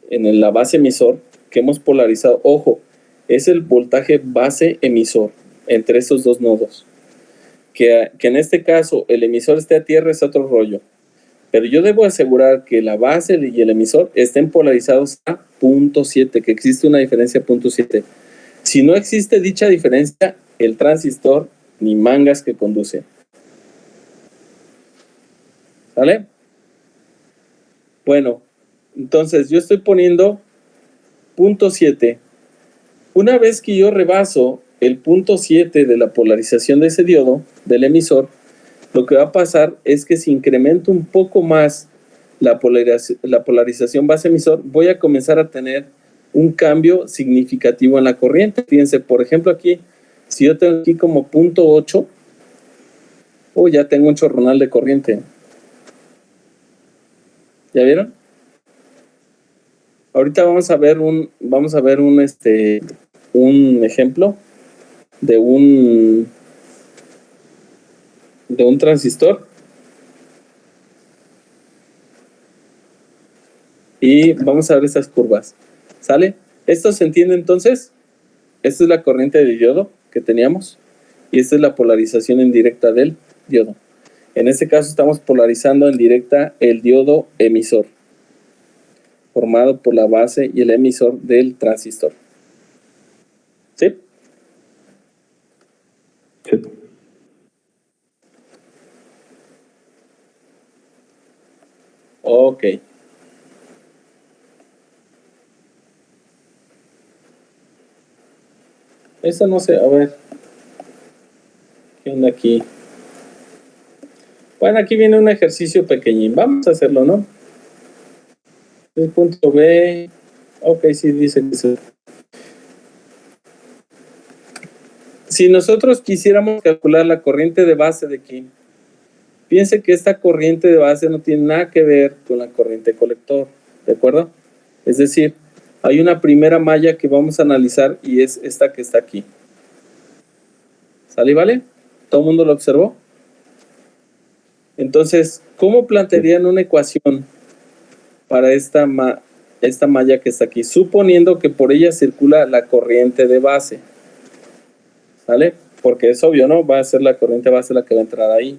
en la base emisor que hemos polarizado. Ojo, es el voltaje base emisor entre estos dos nodos. Que en este caso el emisor esté a tierra es otro rollo. Pero yo debo asegurar que la base y el emisor estén polarizados a 0.7, que existe una diferencia 0.7. Si no existe dicha diferencia, el transistor ni mangas que conduce. ¿Sale? Bueno, entonces yo estoy poniendo 0.7. Una vez que yo rebaso el 0.7 de la polarización de ese diodo, del emisor, lo que va a pasar es que si incremento un poco más la polarización base emisor, voy a comenzar a tener un cambio significativo en la corriente. Fíjense, por ejemplo, aquí, si yo tengo aquí como 0.8, ya tengo un chorronal de corriente. ¿Ya vieron? Ahorita vamos a ver un ejemplo de un transistor. Y vamos a ver estas curvas. ¿Sale? ¿Esto se entiende entonces? Esta es la corriente de diodo que teníamos. Y esta es la polarización en directa del diodo. En este caso estamos polarizando en directa el diodo emisor, formado por la base y el emisor del transistor. ¿Sí? Sí. Ok. Esta no sé, a ver. ¿Qué onda aquí? Bueno, aquí viene un ejercicio pequeñín. Vamos a hacerlo, ¿no? El punto B. Ok, sí, dice que sí. Si nosotros quisiéramos calcular la corriente de base de aquí, piense que esta corriente de base no tiene nada que ver con la corriente colector, ¿de acuerdo? Es decir, hay una primera malla que vamos a analizar y es esta que está aquí. ¿Sale y vale? ¿Todo el mundo lo observó? Entonces, ¿cómo plantearían una ecuación para esta malla que está aquí? Suponiendo que por ella circula la corriente de base. ¿Sale? Porque es obvio, ¿no? Va a ser la corriente base la que va a entrar ahí.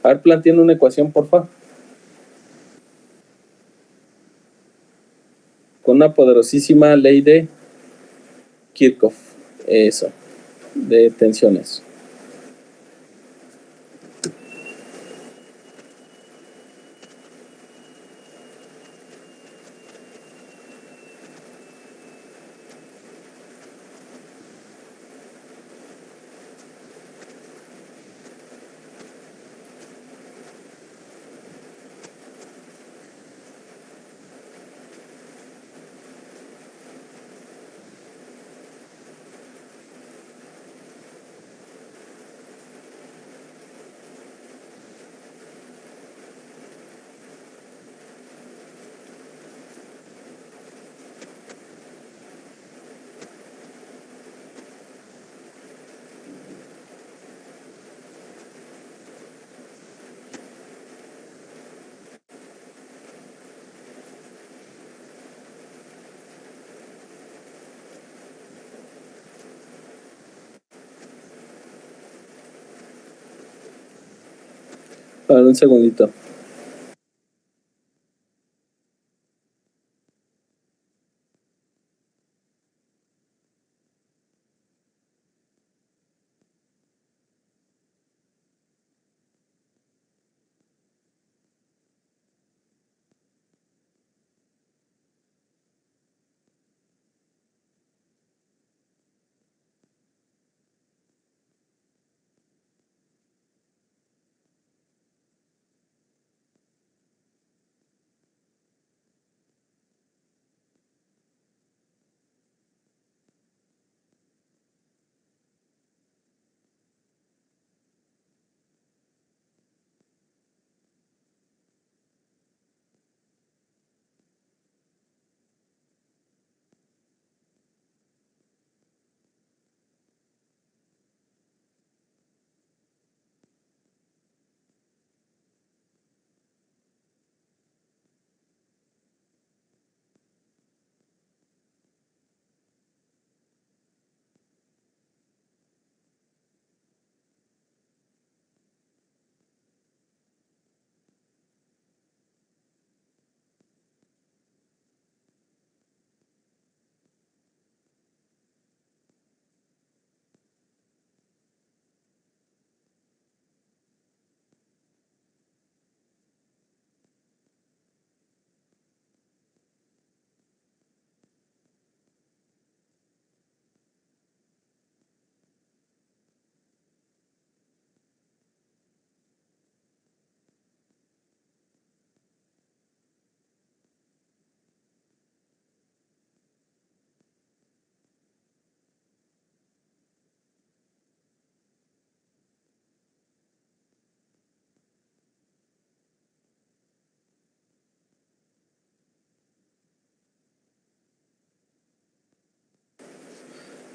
A ver, planteen una ecuación, por favor. Con una poderosísima ley de Kirchhoff. Eso. De tensiones. A ver, un segundito.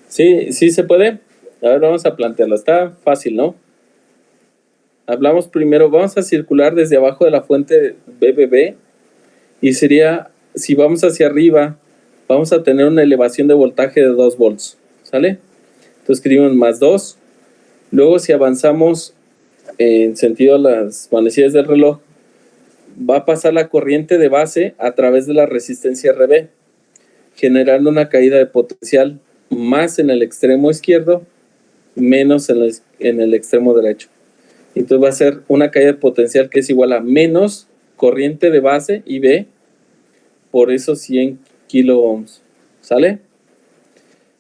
Sí, sí se puede. A ver, vamos a plantearlo. Está fácil, ¿no? Hablamos primero, vamos a circular desde abajo de la fuente BBB y sería, si vamos hacia arriba, vamos a tener una elevación de voltaje de 2 volts, ¿sale? Entonces escribimos más 2. Luego si avanzamos en sentido a las manecillas del reloj, va a pasar la corriente de base a través de la resistencia RB, generando una caída de potencial más en el extremo izquierdo, menos en el extremo derecho. Entonces va a ser una caída de potencial que es igual a menos corriente de base IB por esos 100 kilo ohms. ¿Sale?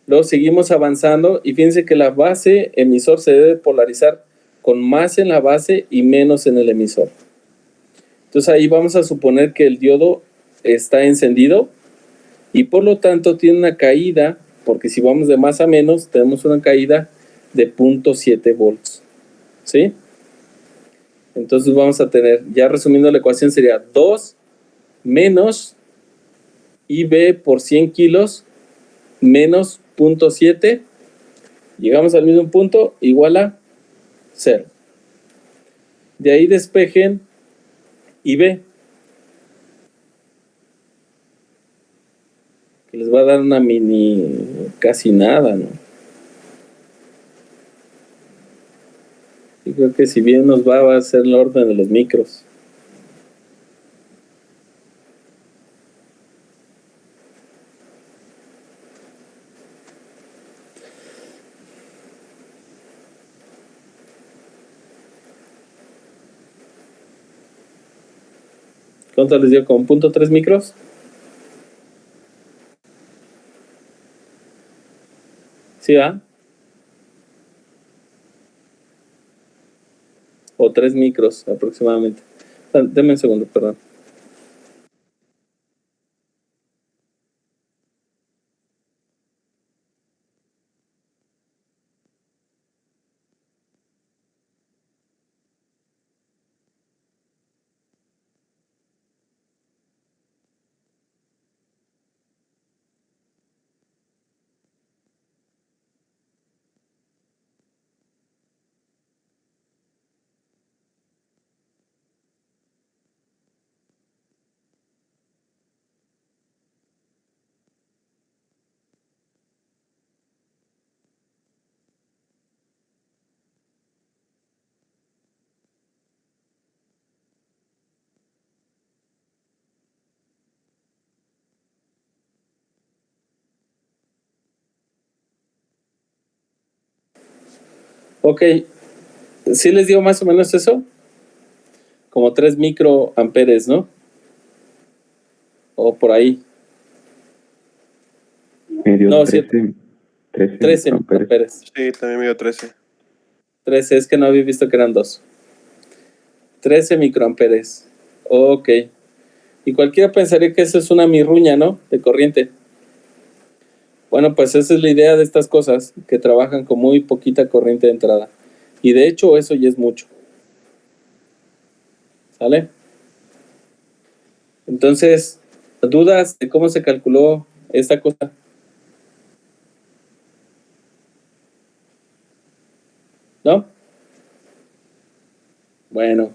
Luego seguimos avanzando y fíjense que la base emisor se debe polarizar con más en la base y menos en el emisor. Entonces ahí vamos a suponer que el diodo está encendido y por lo tanto tiene una caída, porque si vamos de más a menos, tenemos una caída de 0.7 volts. ¿Sí? Entonces vamos a tener, ya resumiendo la ecuación, sería 2 menos IB por 100 kilos menos 0.7. Llegamos al mismo punto, igual a 0. De ahí despejen IB, que les va a dar una casi nada, ¿no? Yo creo que si bien nos va a ser el orden de los micros. ¿Cuánto les dio? ¿Con 0.3 micros? ¿Sí va? O 3 micros aproximadamente. Denme un segundo, perdón. Ok, ¿sí les dio más o menos eso? Como 3 microamperes, ¿no? O por ahí. Me dio No, 13 13 amperes. microamperes. Sí, también me dio 13. 13, es que no había visto que eran 2. 13 microamperes. Ok. Y cualquiera pensaría que eso es una mirruña, ¿no? De corriente. Bueno, pues esa es la idea de estas cosas, que trabajan con muy poquita corriente de entrada. Y de hecho eso ya es mucho. ¿Sale? Entonces, ¿dudas de cómo se calculó esta cosa? ¿No? Bueno.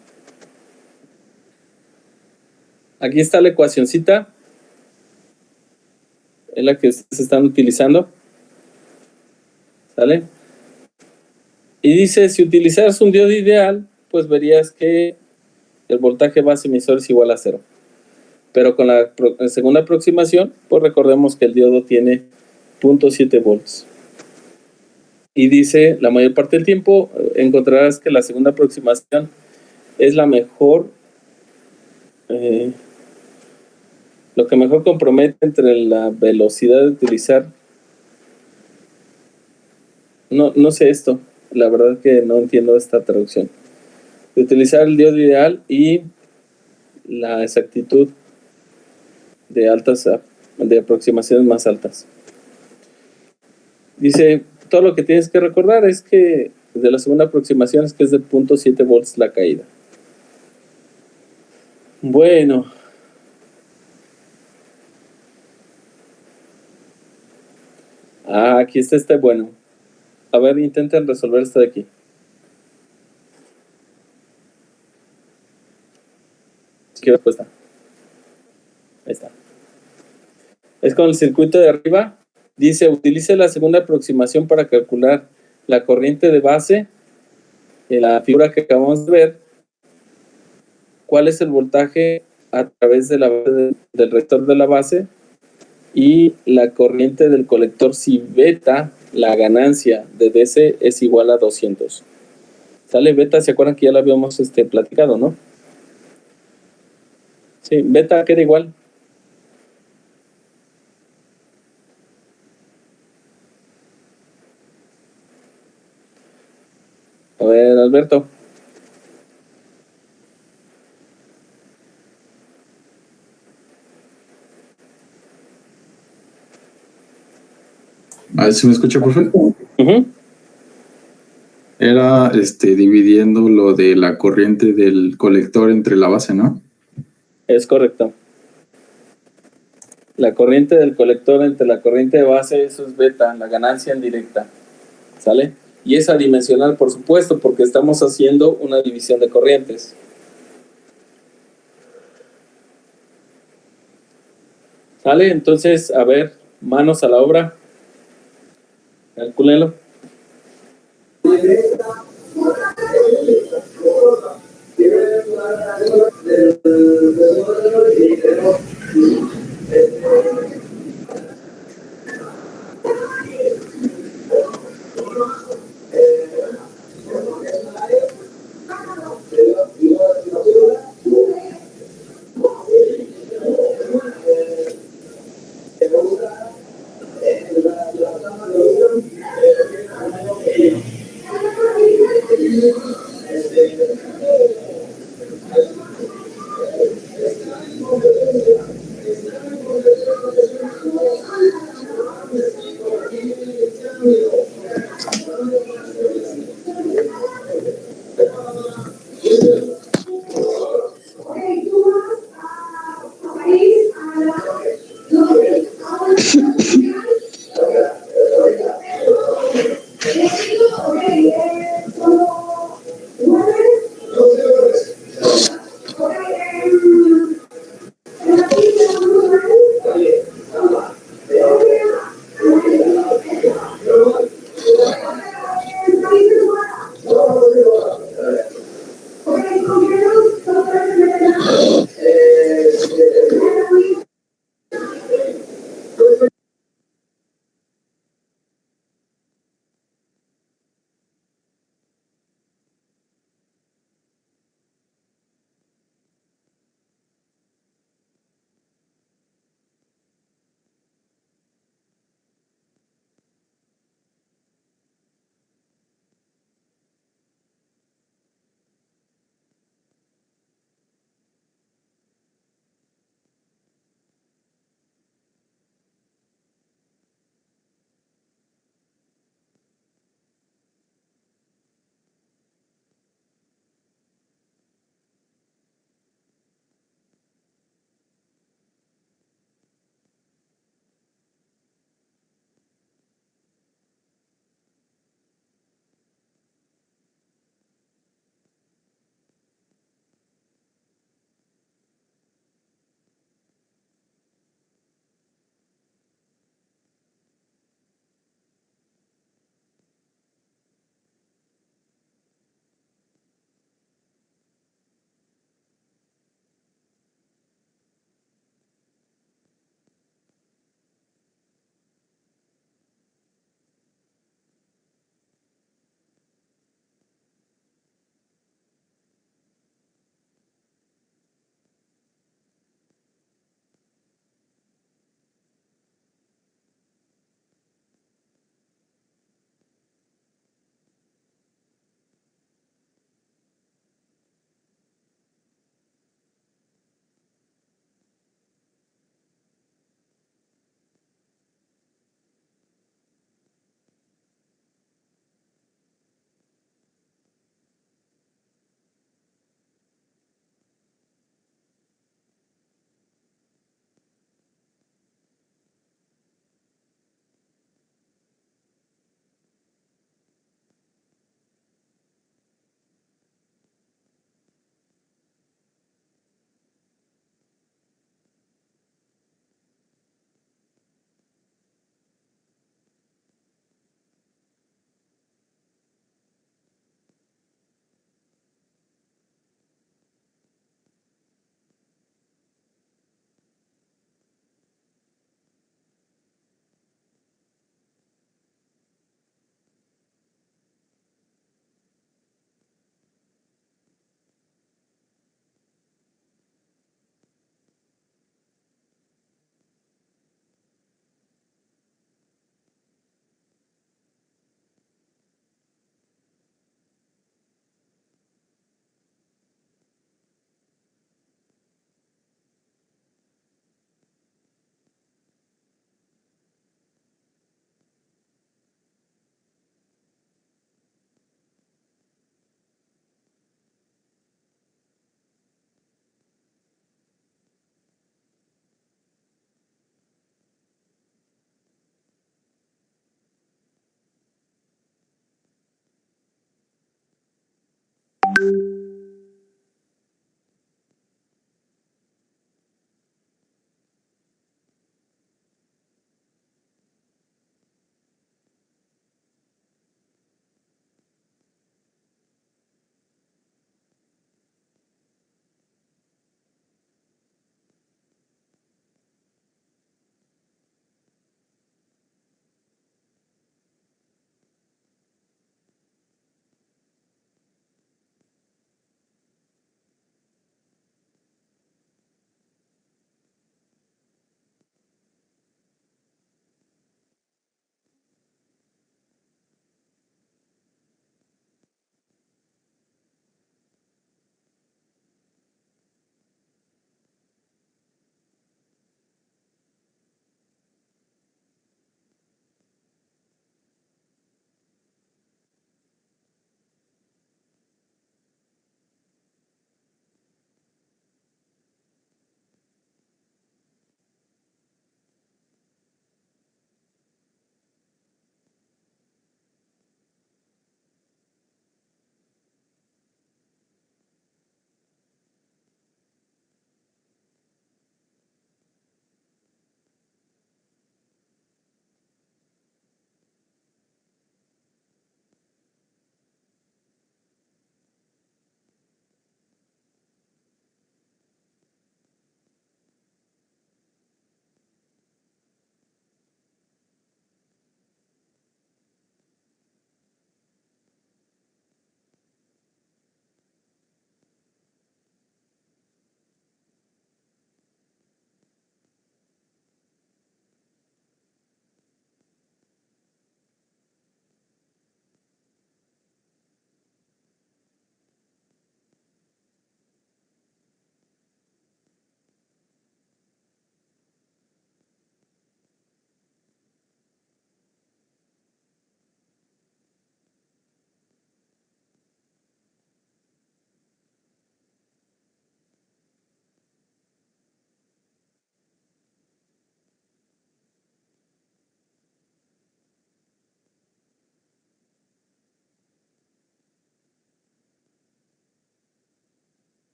Aquí está la ecuacioncita. Es la que ustedes están utilizando. ¿Sale? Y dice, si utilizaras un diodo ideal, pues verías que el voltaje base emisor es igual a 0. Pero con la segunda aproximación, pues recordemos que el diodo tiene 0.7 volts. Y dice, la mayor parte del tiempo encontrarás que la segunda aproximación es la mejor, lo que mejor compromete entre la velocidad de utilizar. No sé esto, la verdad que no entiendo esta traducción. De utilizar el diodo ideal y la exactitud de aproximaciones más altas. Dice, todo lo que tienes que recordar es que de la segunda aproximación es que es de 0.7 volts la caída. Bueno. Aquí está este bueno. A ver, intenten resolver esto de aquí. ¿Qué respuesta? Ahí está. Es con el circuito de arriba. Dice, utilice la segunda aproximación para calcular la corriente de base en la figura que acabamos de ver. ¿Cuál es el voltaje a través de del rector de la base? Y la corriente del colector si beta, la ganancia de DC es igual a 200. ¿Sale? Beta, ¿se acuerdan que ya la habíamos platicado, no? Sí, beta queda igual. A ver, Alberto. A ver si me escucha, profe. Uh-huh. Era dividiendo lo de la corriente del colector entre la base, ¿no? Es correcto. La corriente del colector entre la corriente de base, eso es beta, la ganancia en directa. ¿Sale? Y es adimensional, por supuesto, porque estamos haciendo una división de corrientes. ¿Sale? Entonces, a ver, manos a la obra. Calcúlenlo.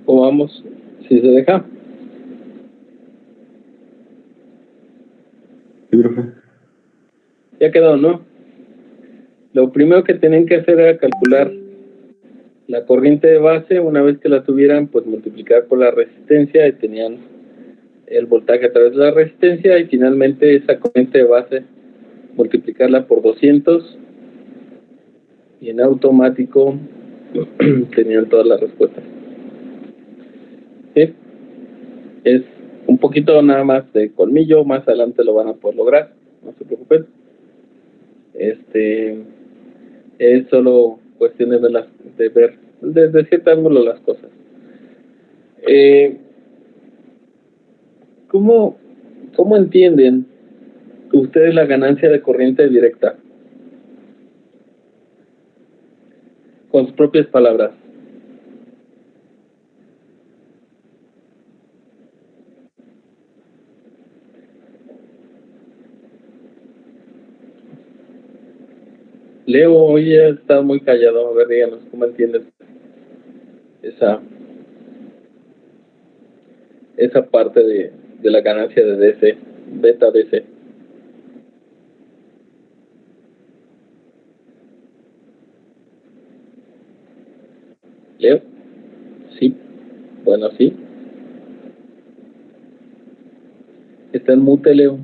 ¿Cómo vamos? ¿Sí se deja? Sí, profe. Ya quedó, ¿no? Lo primero que tenían que hacer era calcular la corriente de base. Una vez que la tuvieran, pues multiplicar por la resistencia y tenían el voltaje a través de la resistencia, y finalmente esa corriente de base multiplicarla por 200 y en automático tenían todas las respuestas. ¿Sí? Es un poquito nada más de colmillo, más adelante lo van a poder lograr, no se preocupen. Es solo cuestiones de ver desde cierto ángulo las cosas. ¿Cómo entienden ustedes la ganancia de corriente directa? Con sus propias palabras. Leo, hoy ya está muy callado. A ver, díganos, ¿cómo entiendes esa parte de la ganancia de DC, beta DC? Leo, sí, bueno, sí. Está en mute, Leo.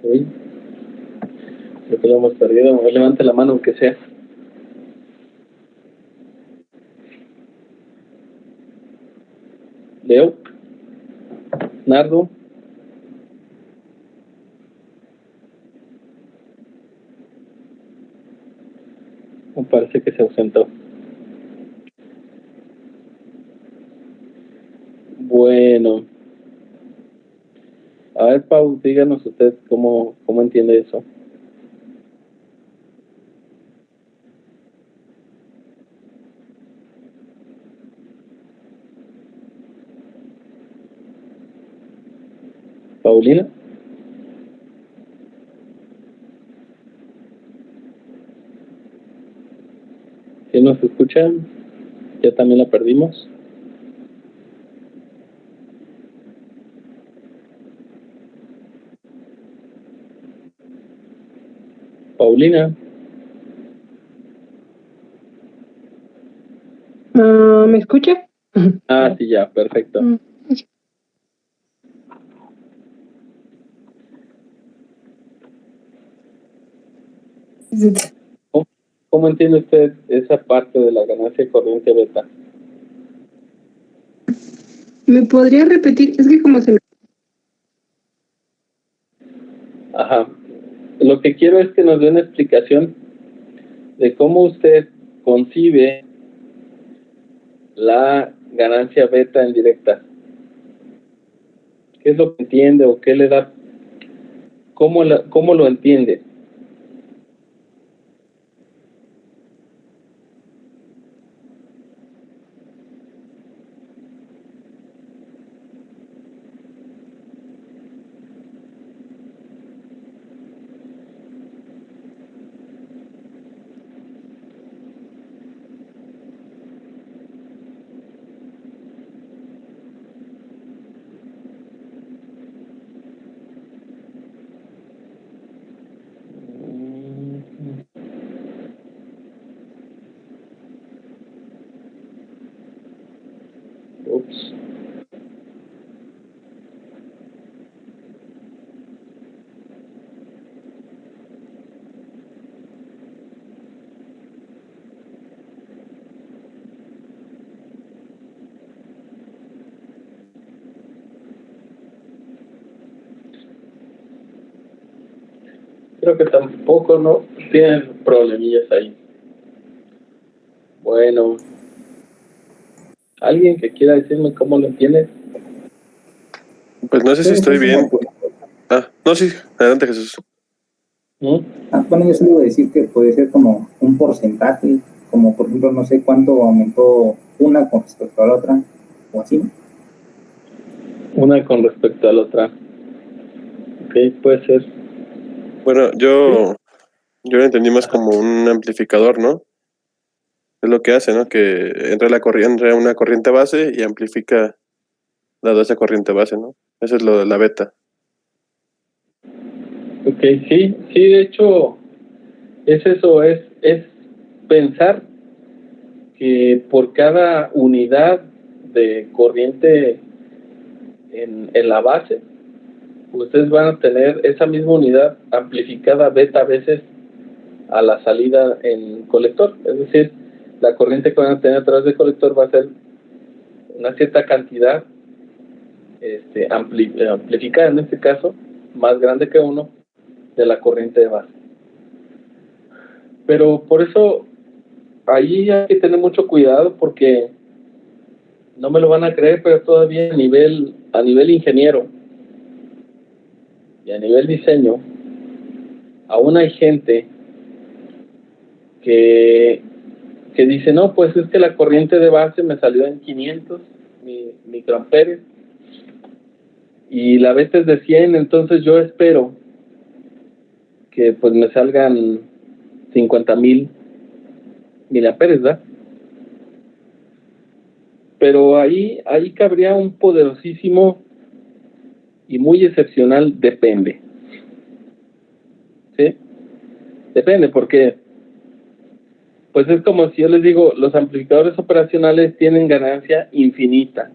Uy, creo que lo hemos perdido. Levante la mano, aunque sea. Leo, Nardo. Me parece que se ausentó. Bueno, a ver, Pau, díganos usted cómo entiende eso. Paulina. ¿Sí nos escuchan? Ya también la perdimos. Paulina. ¿Me escucha? Ah, sí, ya, perfecto. ¿Cómo entiende usted esa parte de la ganancia de corriente beta? ¿Me podría repetir? Es que como se me... Ajá. Lo que quiero es que nos dé una explicación de cómo usted concibe la ganancia beta en directa. ¿Qué es lo que entiende o qué le da? ¿Cómo lo entiende? Ups. Creo que tampoco, ¿no? Tienen problemillas ahí. Bueno, ¿alguien que quiera decirme cómo lo entiende? Pues no sé si estoy bien. No, sí, adelante, Jesús. Bueno, yo solo iba a decir que puede ser como un porcentaje, como por ejemplo, no sé cuánto aumentó una con respecto a la otra, o así, ¿no? Una con respecto a la otra. Ok, puede ser. Bueno, yo Yo lo entendí más como un amplificador, ¿no? Es lo que hace, ¿no? Que entra una corriente base y amplifica dado esa corriente base, ¿no? Eso es lo de la beta. Ok, sí, de hecho, es eso, es pensar que por cada unidad de corriente en la base, ustedes van a tener esa misma unidad amplificada beta veces a la salida en colector. Es decir, la corriente que van a tener a través del colector va a ser una cierta cantidad amplificada, en este caso, más grande que uno, de la corriente de base. Pero por eso, ahí hay que tener mucho cuidado porque no me lo van a creer, pero todavía a nivel ingeniero y a nivel diseño, aún hay gente que dice, no, pues es que la corriente de base me salió en 500 microamperes y la beta es de 100, entonces yo espero que pues me salgan 50,000 miliamperes, ¿verdad? Pero ahí cabría un poderosísimo y muy excepcional depende. ¿Sí? Depende, porque pues es como si yo les digo, los amplificadores operacionales tienen ganancia infinita.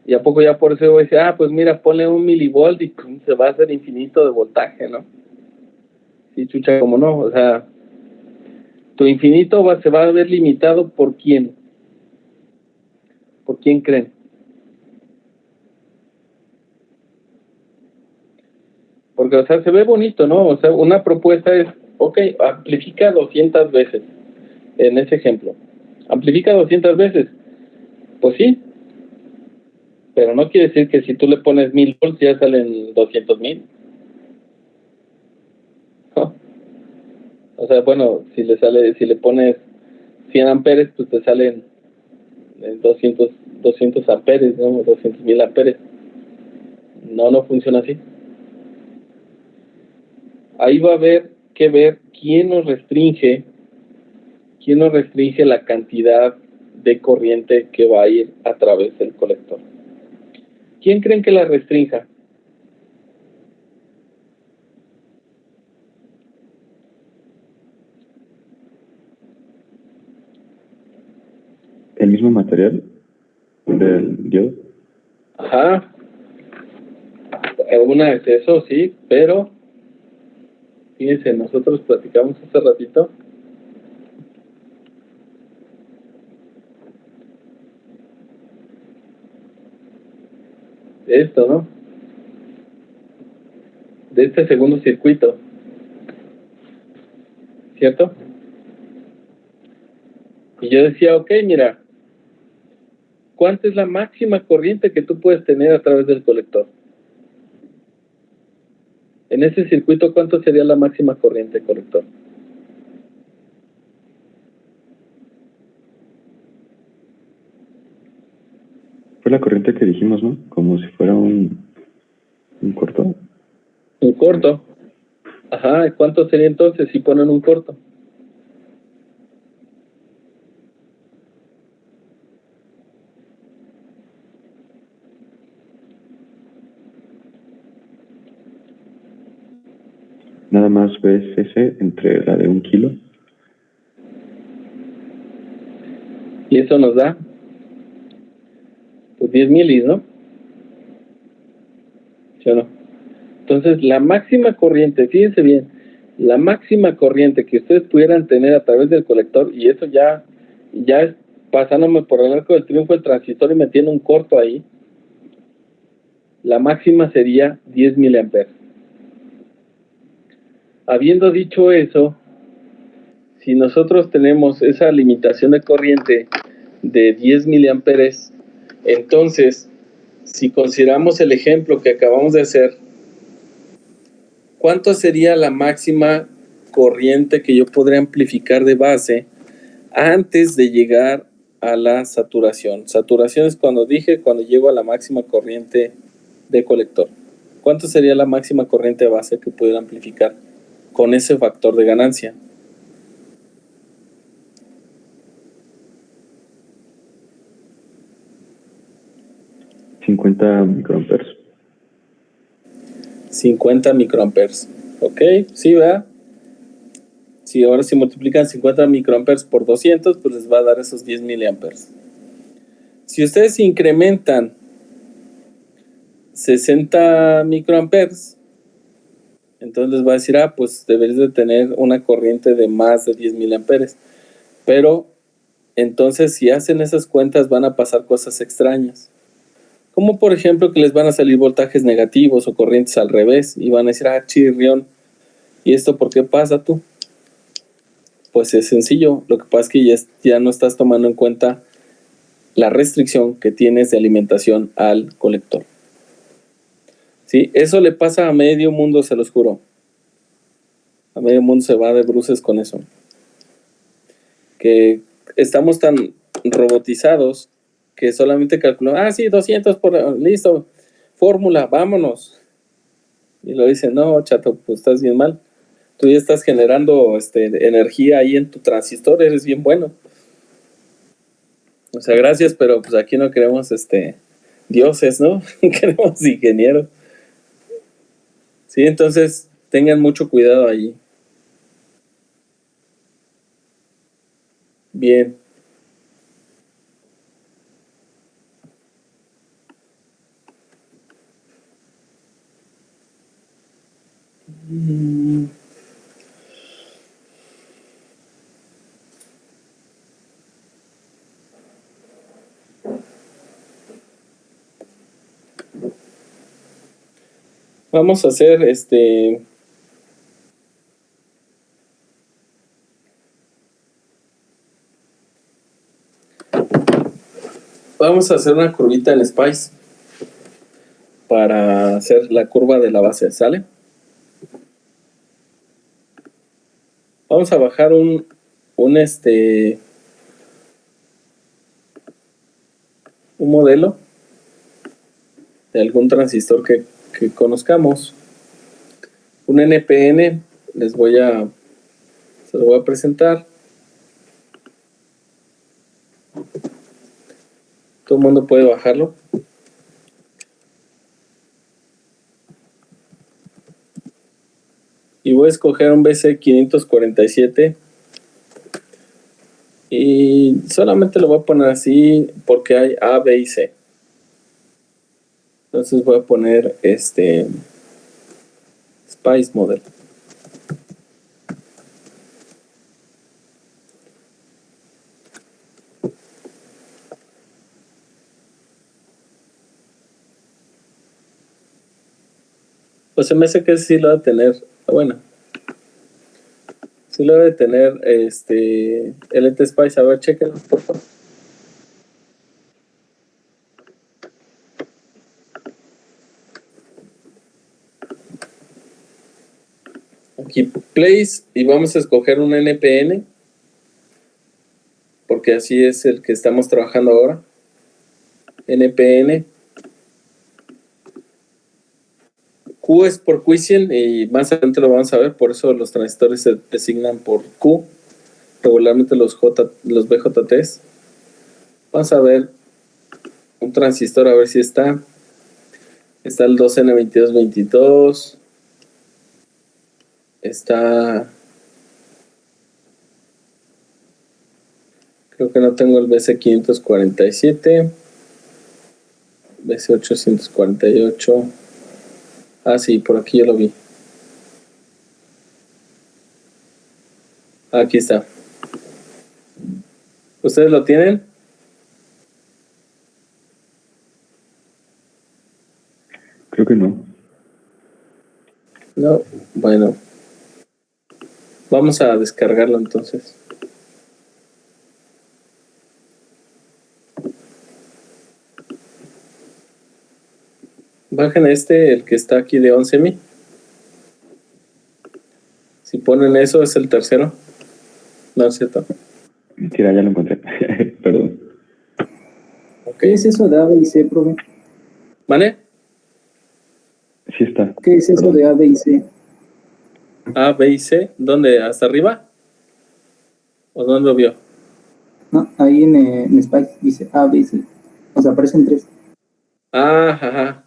Y a poco ya por eso voy a decir, pues mira, ponle 1 milivolt y ¡pum! Se va a hacer infinito de voltaje, ¿no? Sí, chucha, como no, o sea, tu infinito se va a ver limitado ¿por quién? ¿Por quién creen? Porque, o sea, se ve bonito, ¿no? O sea, una propuesta es, ok, amplifica 200 veces, en ese ejemplo. Amplifica 200 veces. Pues sí, pero no quiere decir que si tú le pones 1000 volts ya salen 200,000. ¿No? O sea, bueno, si le pones 100 amperes, pues te salen 200 amperes, ¿no? 200,000 amperes. No funciona así. Ahí va a haber que ver quién nos restringe la cantidad de corriente que va a ir a través del colector. ¿Quién creen que la restrinja? ¿El mismo material del diodo? Ajá. Una es eso, sí, pero fíjense, nosotros platicamos hace ratito de esto, ¿no? De este segundo circuito, ¿cierto? Y yo decía, ok, mira, ¿cuánta es la máxima corriente que tú puedes tener a través del colector? En ese circuito, ¿cuánto sería la máxima corriente colector? Fue la corriente que dijimos, ¿no? Como si fuera un corto. Un corto. Ajá, ¿cuánto sería entonces si ponen un corto? Nada más ves ese entre la de 1 kilo. Y eso nos da pues 10 milis, ¿no? ¿Sí o no? Entonces, la máxima corriente, fíjense bien, la máxima corriente que ustedes pudieran tener a través del colector, y eso ya es pasándome por el arco del triunfo el transistor y metiendo un corto ahí, la máxima sería 10 miliamperes. Habiendo dicho eso, si nosotros tenemos esa limitación de corriente de 10 miliamperes, entonces, si consideramos el ejemplo que acabamos de hacer, ¿cuánto sería la máxima corriente que yo podría amplificar de base antes de llegar a la saturación? Saturación es cuando llego a la máxima corriente de colector. ¿Cuánto sería la máxima corriente de base que pudiera amplificar con ese factor de ganancia. ¿50 microamperes? 50 microamperes. ¿Ok? Sí, ¿verdad? Si ahora si multiplican 50 microamperes por 200, pues les va a dar esos 10 miliamperes. Si ustedes incrementan 60 microamperes, entonces les va a decir, pues deberías de tener una corriente de más de 10 miliamperes. Pero entonces si hacen esas cuentas van a pasar cosas extrañas. Como por ejemplo que les van a salir voltajes negativos o corrientes al revés y van a decir, chirrión, ¿y esto por qué pasa tú? Pues es sencillo, lo que pasa es que ya no estás tomando en cuenta la restricción que tienes de alimentación al colector. ¿Sí? Eso le pasa a medio mundo, se los juro. A medio mundo se va de bruces con eso. Que estamos tan robotizados que solamente calculan, sí, 200 listo, fórmula, vámonos. Y lo dicen, no, chato, pues estás bien mal. Tú ya estás generando energía ahí en tu transistor, eres bien bueno. O sea, gracias, pero pues aquí no queremos dioses, ¿no? Queremos ingenieros. Sí, entonces tengan mucho cuidado ahí. Bien. Vamos a hacer vamos a hacer una curvita en Spice para hacer la curva de la base, ¿sale? Vamos a bajar un modelo de algún transistor que conozcamos. Un NPN, se lo voy a presentar. Todo el mundo puede bajarlo. Y voy a escoger un BC547 y solamente lo voy a poner así porque hay A, B y C. Entonces voy a poner Spice Model. Pues se me hace que sí lo va a tener. Bueno, sí lo debe tener LT Spice. A ver, chequenlo, por favor. Aquí place y vamos a escoger un NPN porque así es el que estamos trabajando ahora. NPN. Q es por Quiescent y más adelante lo vamos a ver, por eso los transistores se designan por Q, regularmente los BJTs. Vamos a ver un transistor, a ver si está el 2N2222, creo que no tengo el BC547, BC848. Sí, por aquí yo lo vi. Aquí está. ¿Ustedes lo tienen? Creo que no. No, bueno. Vamos a descargarlo entonces. Bajen el que está aquí de 11.000. Si ponen eso, es el tercero. No es cierto. Mentira, ya lo encontré. Perdón. ¿Qué es eso de A, B y C, profe? ¿Vale? Sí está. ¿Qué es eso de A, B y C? A, B y C. ¿Dónde? ¿Hasta arriba? ¿O dónde lo vio? No, ahí en Spike dice A, B, C. O sea, aparecen 3. Ajá.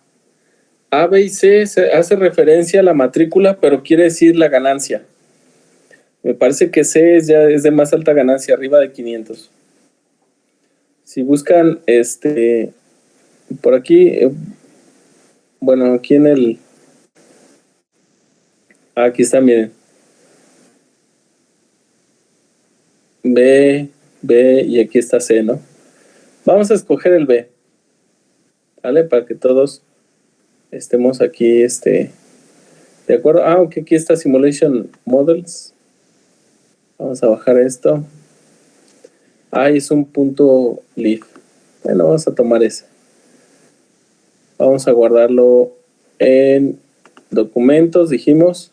A, B y C se hace referencia a la matrícula, pero quiere decir la ganancia. Me parece que C ya es de más alta ganancia, arriba de 500. Si buscan, por aquí, bueno, aquí en el... Aquí está, miren. B, B y aquí está C, ¿no? Vamos a escoger el B, ¿vale? Para que todos estemos aquí, de acuerdo. Aunque aquí está Simulation Models. Vamos a bajar esto. Es un punto .lib. Bueno, vamos a tomar ese. Vamos a guardarlo en documentos, dijimos.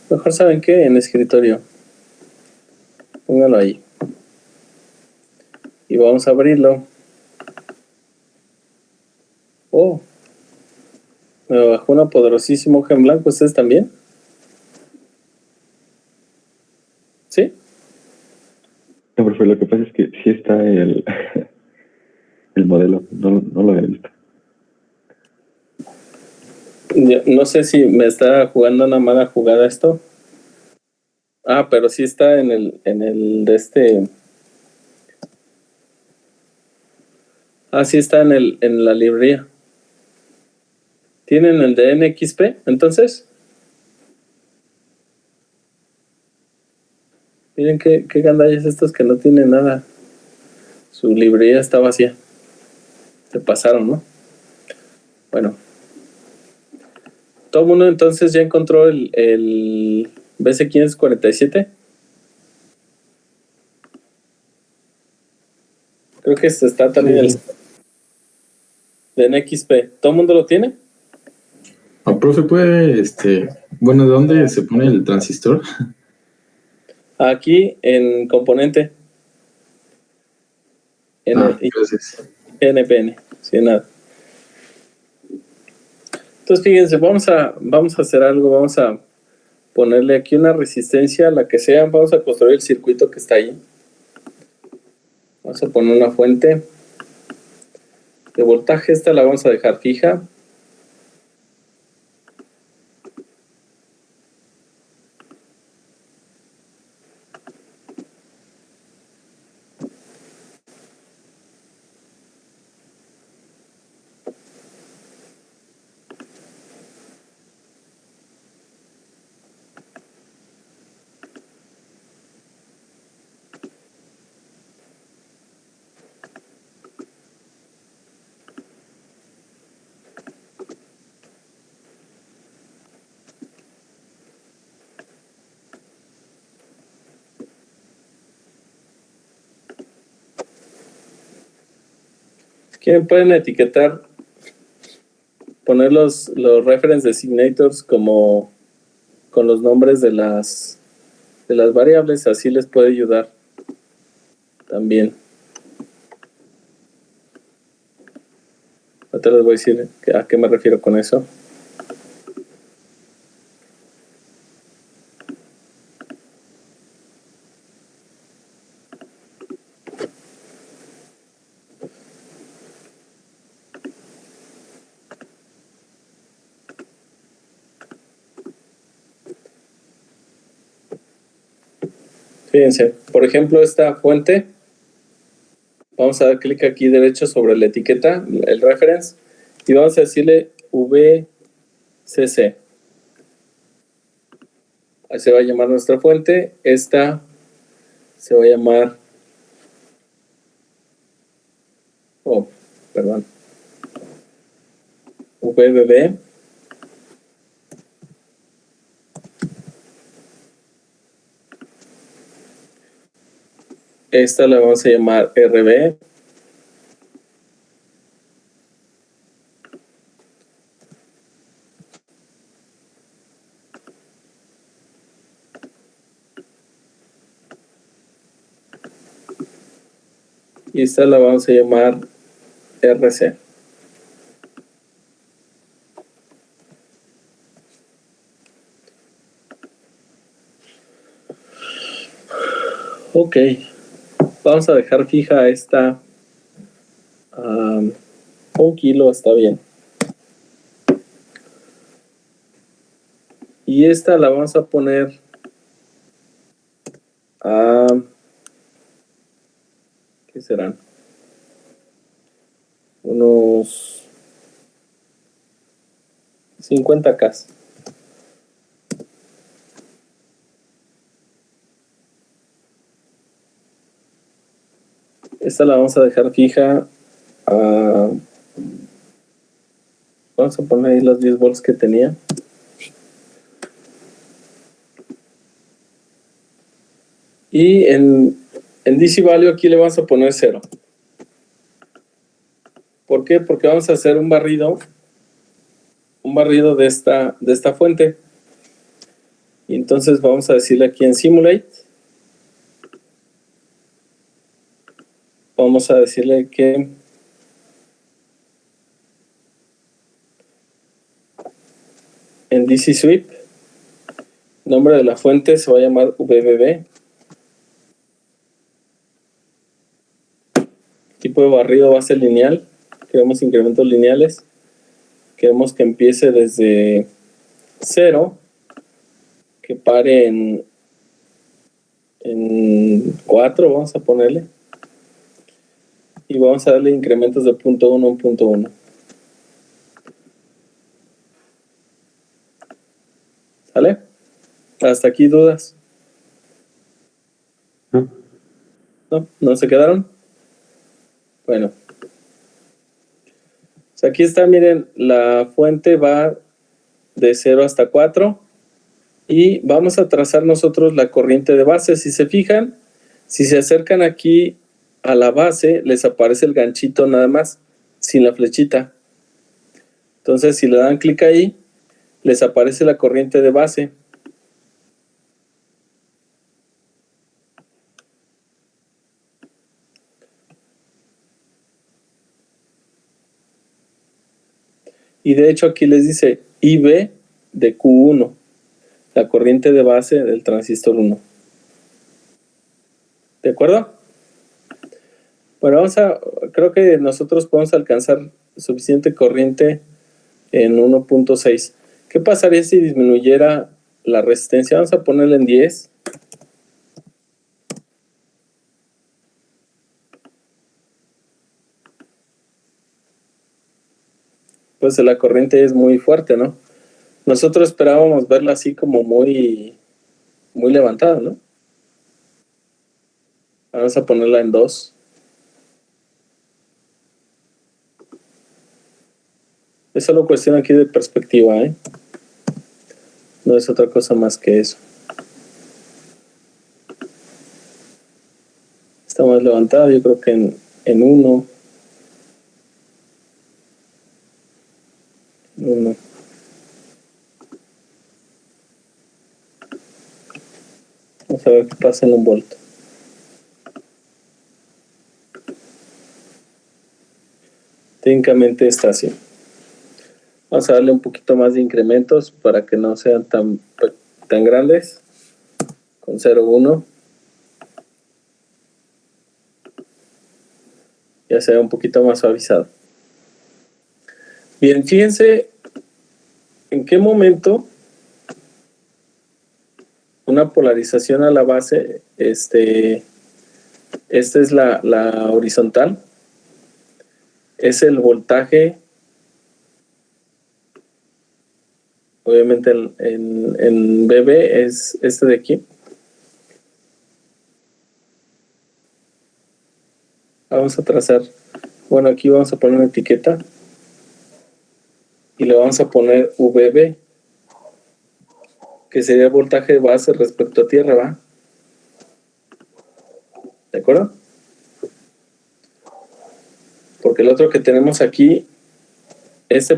Mejor, ¿saben qué? En escritorio. Póngalo ahí. Y vamos a abrirlo. Me bajó una poderosísima hoja en blanco. ¿Ustedes también? ¿Sí? No, profe, lo que pasa es que sí está el modelo. No lo había visto. Yo no sé si me está jugando una mala jugada esto. Pero sí está en el de este. Sí está en la librería. ¿Tienen el de NXP, entonces? Miren qué gandallas estos que no tienen nada. Su librería está vacía. Se pasaron, ¿no? Bueno. Todo el mundo entonces ya encontró el BC547. Creo que este está también el de NXP. ¿Todo el mundo lo tiene? Profe, puede, bueno, ¿de dónde se pone el transistor? Aquí en componente. Gracias. NPN, sin nada. Entonces, fíjense, vamos a hacer algo. Vamos a ponerle aquí una resistencia, la que sea. Vamos a construir el circuito que está ahí. Vamos a poner una fuente de voltaje. Esta la vamos a dejar fija. Si quieren, pueden etiquetar, poner los reference designators como con los nombres de las variables, así les puede ayudar también. Ahorita les voy a decir a qué me refiero con eso. Fíjense, por ejemplo, esta fuente, vamos a dar clic aquí derecho sobre la etiqueta, el reference, y vamos a decirle VCC. Ahí se va a llamar nuestra fuente. Esta se va a llamar, perdón, VBB. Esta la vamos a llamar RB. Y esta la vamos a llamar RC. Ok. Vamos a dejar fija esta. 1 kilo está bien. Y esta la vamos a poner a... ¿qué serán? Unos 50K. Esta la vamos a dejar fija. Vamos a poner ahí los 10 volts que tenía. Y en DC value aquí le vamos a poner 0. ¿Por qué? Porque vamos a hacer un barrido de esta fuente. Y entonces vamos a decirle aquí en Simulate. Vamos a decirle que en DC Sweep, nombre de la fuente se va a llamar VBB. Tipo de barrido va a ser lineal. Queremos incrementos lineales. Queremos que empiece desde 0, que pare en 4, vamos a ponerle. Y vamos a darle incrementos de 0.1 en 0.1. ¿Sale? ¿Hasta aquí dudas? ¿No? ¿No se quedaron? Bueno. Pues aquí está, miren, la fuente va de 0 hasta 4. Y vamos a trazar nosotros la corriente de base. Si se fijan, si se acercan aquí a la base, les aparece el ganchito nada más, sin la flechita. Entonces, si le dan clic ahí, les aparece la corriente de base. Y de hecho aquí les dice IB de Q1, la corriente de base del transistor 1. ¿De acuerdo? Bueno, creo que nosotros podemos alcanzar suficiente corriente en 1.6. ¿Qué pasaría si disminuyera la resistencia? Vamos a ponerla en 10. Pues la corriente es muy fuerte, ¿no? Nosotros esperábamos verla así como muy levantada, ¿no? Vamos a ponerla en 2. Es solo cuestión aquí de perspectiva, ¿eh? No es otra cosa más que eso. Está más levantada, yo creo que en 1. 1. Vamos a ver qué pasa en 1 volt. Técnicamente está así. Vamos a darle un poquito más de incrementos para que no sean tan grandes. Con 0.1. Ya se ve un poquito más suavizado. Bien, fíjense en qué momento una polarización a la base, esta es la horizontal, es el voltaje, obviamente en BB es este de aquí. Vamos a trazar, bueno, aquí vamos a poner una etiqueta y le vamos a poner VB, que sería el voltaje de base respecto a tierra, ¿va? ¿De acuerdo? Porque el otro que tenemos aquí,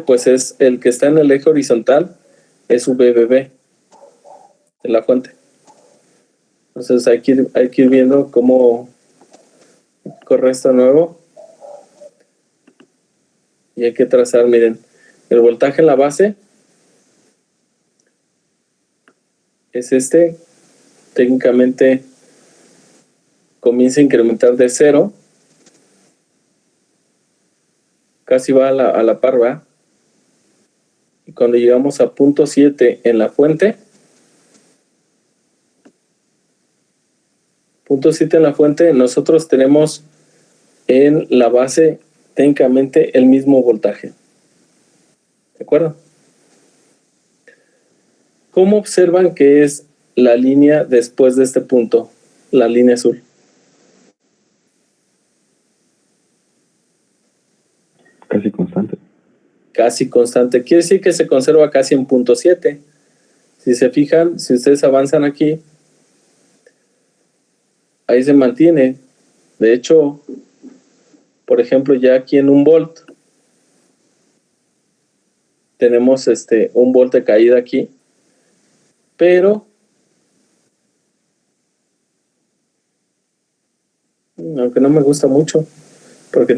pues es el que está en el eje horizontal, es VBB de la fuente. Entonces hay que ir viendo cómo corre esto nuevo. Y hay que trazar, miren, el voltaje en la base es técnicamente comienza a incrementar de 0, casi va a la par, ¿va? Y cuando llegamos a 0.7 en la fuente, 0.7 en la fuente, nosotros tenemos en la base técnicamente el mismo voltaje. ¿De acuerdo? ¿Cómo observan que es la línea después de este punto? La línea azul. Casi constante. Casi constante. Quiere decir que se conserva casi en 0.7. Si se fijan, si ustedes avanzan aquí, ahí se mantiene. De hecho, por ejemplo, ya aquí en 1 volt, tenemos 1 volt de caída aquí, pero aunque no me gusta mucho, porque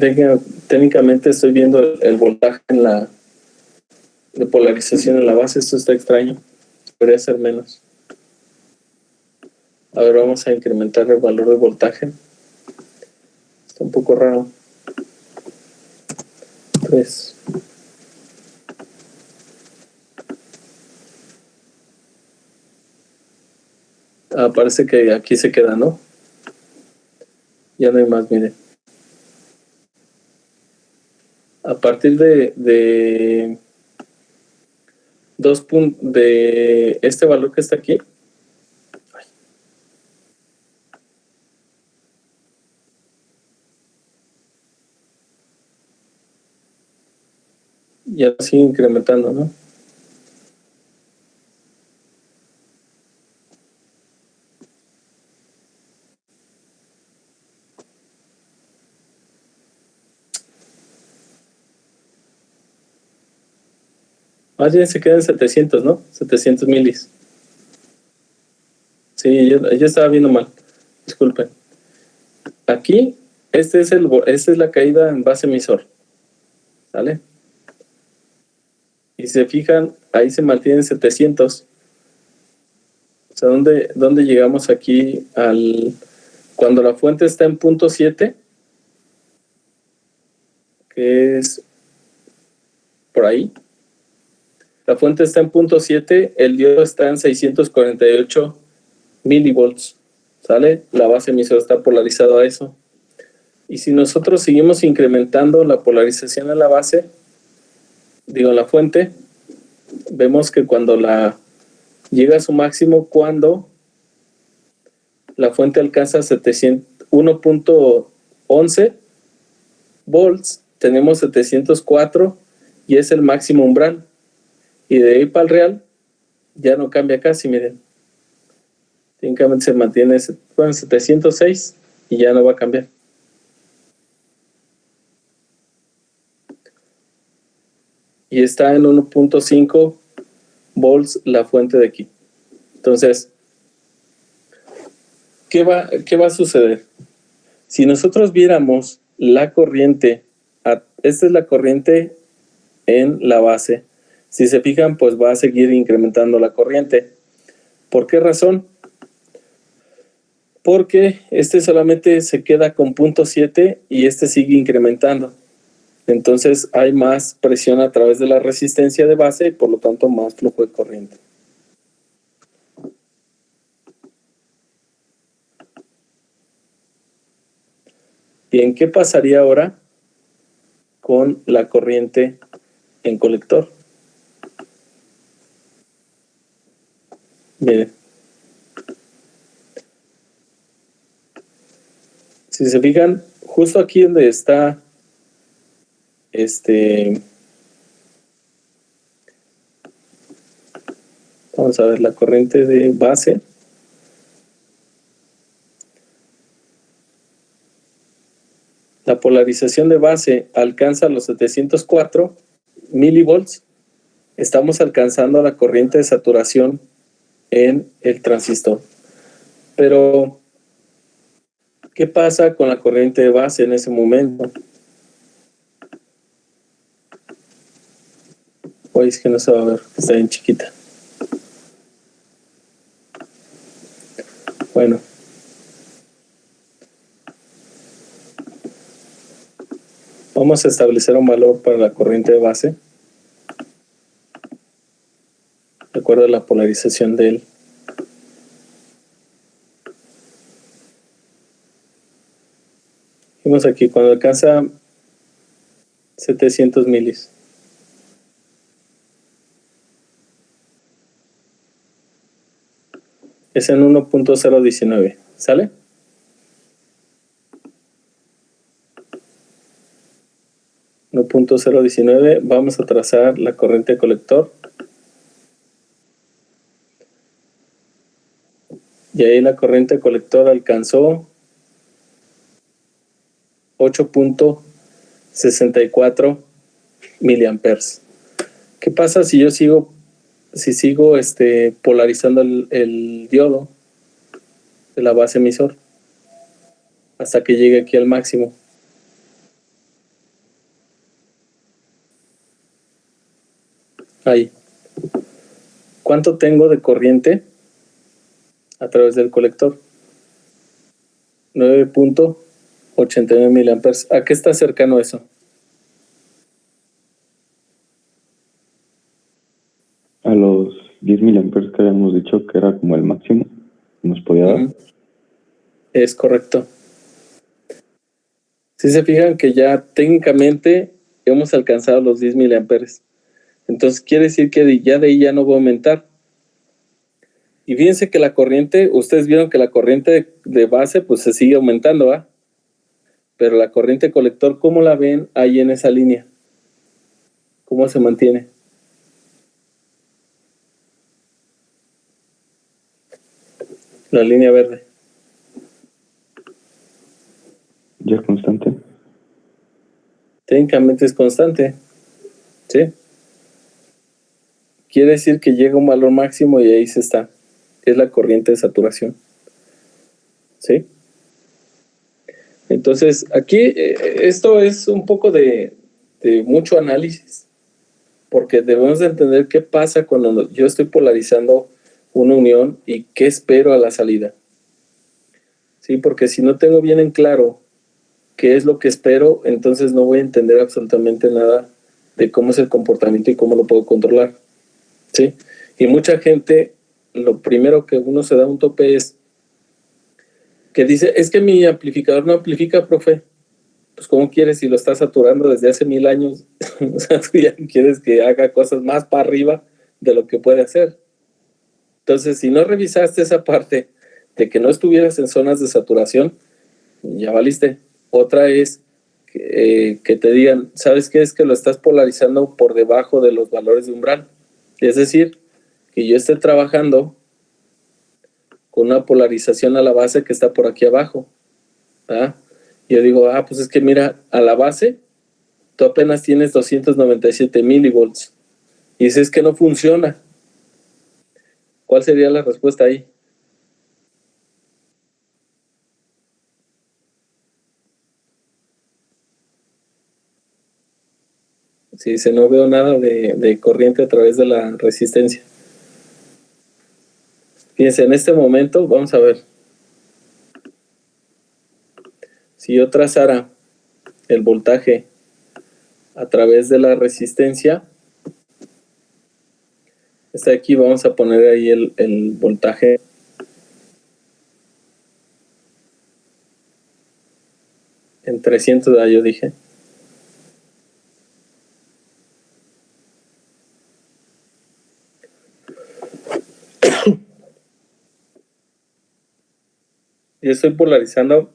técnicamente estoy viendo el voltaje en la de polarización en la base. Esto está extraño, debería ser menos. A ver, vamos a incrementar el valor de voltaje. Está un poco raro. 3. Parece que aquí se queda, ¿no? Ya no hay más, miren. A partir de este valor que está aquí, ya sigue incrementando, ¿no? Más bien se queda en 700, ¿no? 700 milis. Sí, yo estaba viendo mal. Disculpen. Aquí, esta es la caída en base emisor. ¿Sale? Y si se fijan, ahí se mantiene en 700. O sea, ¿dónde llegamos aquí cuando la fuente está en 0.7? Que es por ahí. La fuente está en 0.7, el diodo está en 648 milivolts. ¿Sale? La base emisora está polarizada a eso. Y si nosotros seguimos incrementando la polarización en la base, en la fuente, vemos que cuando llega a su máximo, cuando la fuente alcanza 1.11 volts, tenemos 704 y es el máximo umbral. Y de ahí para el real ya no cambia casi, miren. Técnicamente se mantiene en 706 y ya no va a cambiar. Y está en 1.5 volts la fuente de aquí. Entonces, ¿qué va a suceder? Si nosotros viéramos la corriente, esta es la corriente en la base. Si se fijan, pues va a seguir incrementando la corriente. ¿Por qué razón? Porque solamente se queda con 0.7 y sigue incrementando. Entonces hay más presión a través de la resistencia de base y por lo tanto más flujo de corriente. Bien, ¿qué pasaría ahora con la corriente en colector? Miren. Si se fijan, justo aquí donde está vamos a ver la corriente de base. La polarización de base alcanza los 704 milivolts. Estamos alcanzando la corriente de saturación en el transistor. Pero, ¿qué pasa con la corriente de base en ese momento? Hoy es que no se va a ver, está bien chiquita. Bueno. Vamos a establecer un valor para la corriente de base, de acuerdo a la polarización de él. Vemos aquí, cuando alcanza 700 milis. Es en 1.019, ¿sale? .019, vamos a trazar la corriente colector. Y ahí la corriente colector alcanzó 8.64 miliamperes. ¿Qué pasa si yo sigo polarizando el diodo de la base emisor hasta que llegue aquí al máximo? Ahí. ¿Cuánto tengo de corriente a través del colector? 9.89 miliamperes. ¿A qué está cercano eso? A los 10 miliamperes que habíamos dicho que era como el máximo que nos podía dar. Es correcto. Si se fijan que ya técnicamente hemos alcanzado los 10 miliamperes. Entonces quiere decir que ya de ahí ya no va a aumentar. Y fíjense que la corriente, ustedes vieron que la corriente de base pues se sigue aumentando, ¿va? Pero la corriente colector, ¿cómo la ven ahí en esa línea? ¿Cómo se mantiene? La línea verde. ¿Ya es constante? Técnicamente es constante. ¿Sí? Quiere decir que llega a un valor máximo y ahí se está. Es la corriente de saturación. ¿Sí? Entonces, aquí esto es un poco de mucho análisis, porque debemos de entender qué pasa cuando yo estoy polarizando una unión y qué espero a la salida. ¿Sí? Porque si no tengo bien en claro qué es lo que espero, entonces no voy a entender absolutamente nada de cómo es el comportamiento y cómo lo puedo controlar. ¿Sí? Y mucha gente, lo primero que uno se da un tope es que dice, es que mi amplificador no amplifica, profe. Pues ¿cómo quieres si lo estás saturando desde hace 1000 años? O sea, tú ya quieres que haga cosas más para arriba de lo que puede hacer. Entonces, si no revisaste esa parte de que no estuvieras en zonas de saturación, ya valiste. Otra es que te digan, ¿sabes qué? Es que lo estás polarizando por debajo de los valores de umbral. Es decir, que yo esté trabajando con una polarización a la base que está por aquí abajo. ¿Ah? Yo digo, pues es que mira, a la base tú apenas tienes 297 milivolts. Y dices que no funciona. ¿Cuál sería la respuesta ahí? Si dice, no veo nada de corriente a través de la resistencia. Fíjense, en este momento, vamos a ver. Si yo trazara el voltaje a través de la resistencia, está aquí, vamos a poner ahí el voltaje. En 300, yo dije. Yo estoy polarizando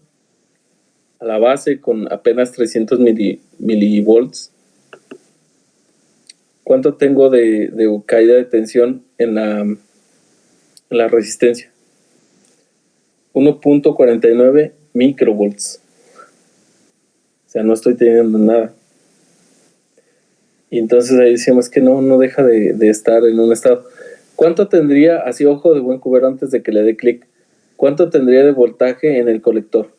a la base con apenas 300 milivolts. ¿Cuánto tengo de caída de tensión en la resistencia? 1.49 microvolts. O sea, no estoy teniendo nada. Y entonces ahí decimos que no deja de estar en un estado. ¿Cuánto tendría, así ojo de buen cubero antes de que le dé clic, cuánto tendría de voltaje en el colector?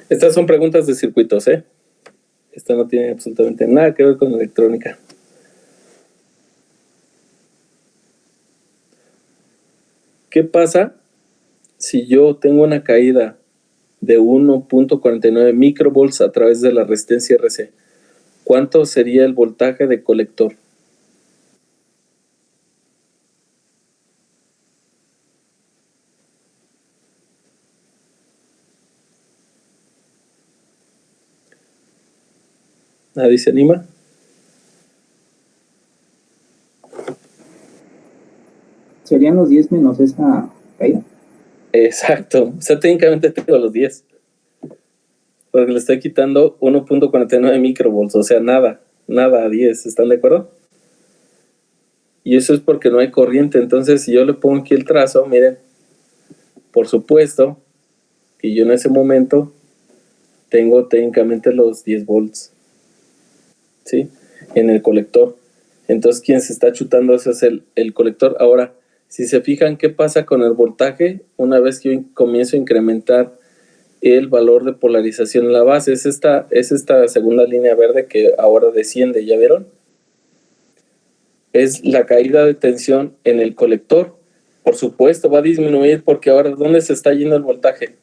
Estas son preguntas de circuitos, ¿eh? Esto no tiene absolutamente nada que ver con electrónica. ¿qué pasa si yo tengo una caída de 1.49 microvolts a través de la resistencia RC? ¿Cuánto sería el voltaje de colector? ¿Nadie se anima? Serían los 10 menos esa caída. Exacto. O sea, técnicamente tengo los 10. Porque le estoy quitando 1.49 microvolts. O sea, nada a 10. ¿Están de acuerdo? Y eso es porque no hay corriente. Entonces, si yo le pongo aquí el trazo, miren, por supuesto que yo en ese momento tengo técnicamente los 10 volts. ¿Sí? En el colector. Entonces, quien se está chutando ese es el colector. Ahora, si se fijan qué pasa con el voltaje, una vez que yo comienzo a incrementar el valor de polarización en la base, es esta segunda línea verde que ahora desciende, ¿ya vieron? Es la caída de tensión en el colector. Por supuesto, va a disminuir porque ahora, ¿dónde se está yendo el voltaje?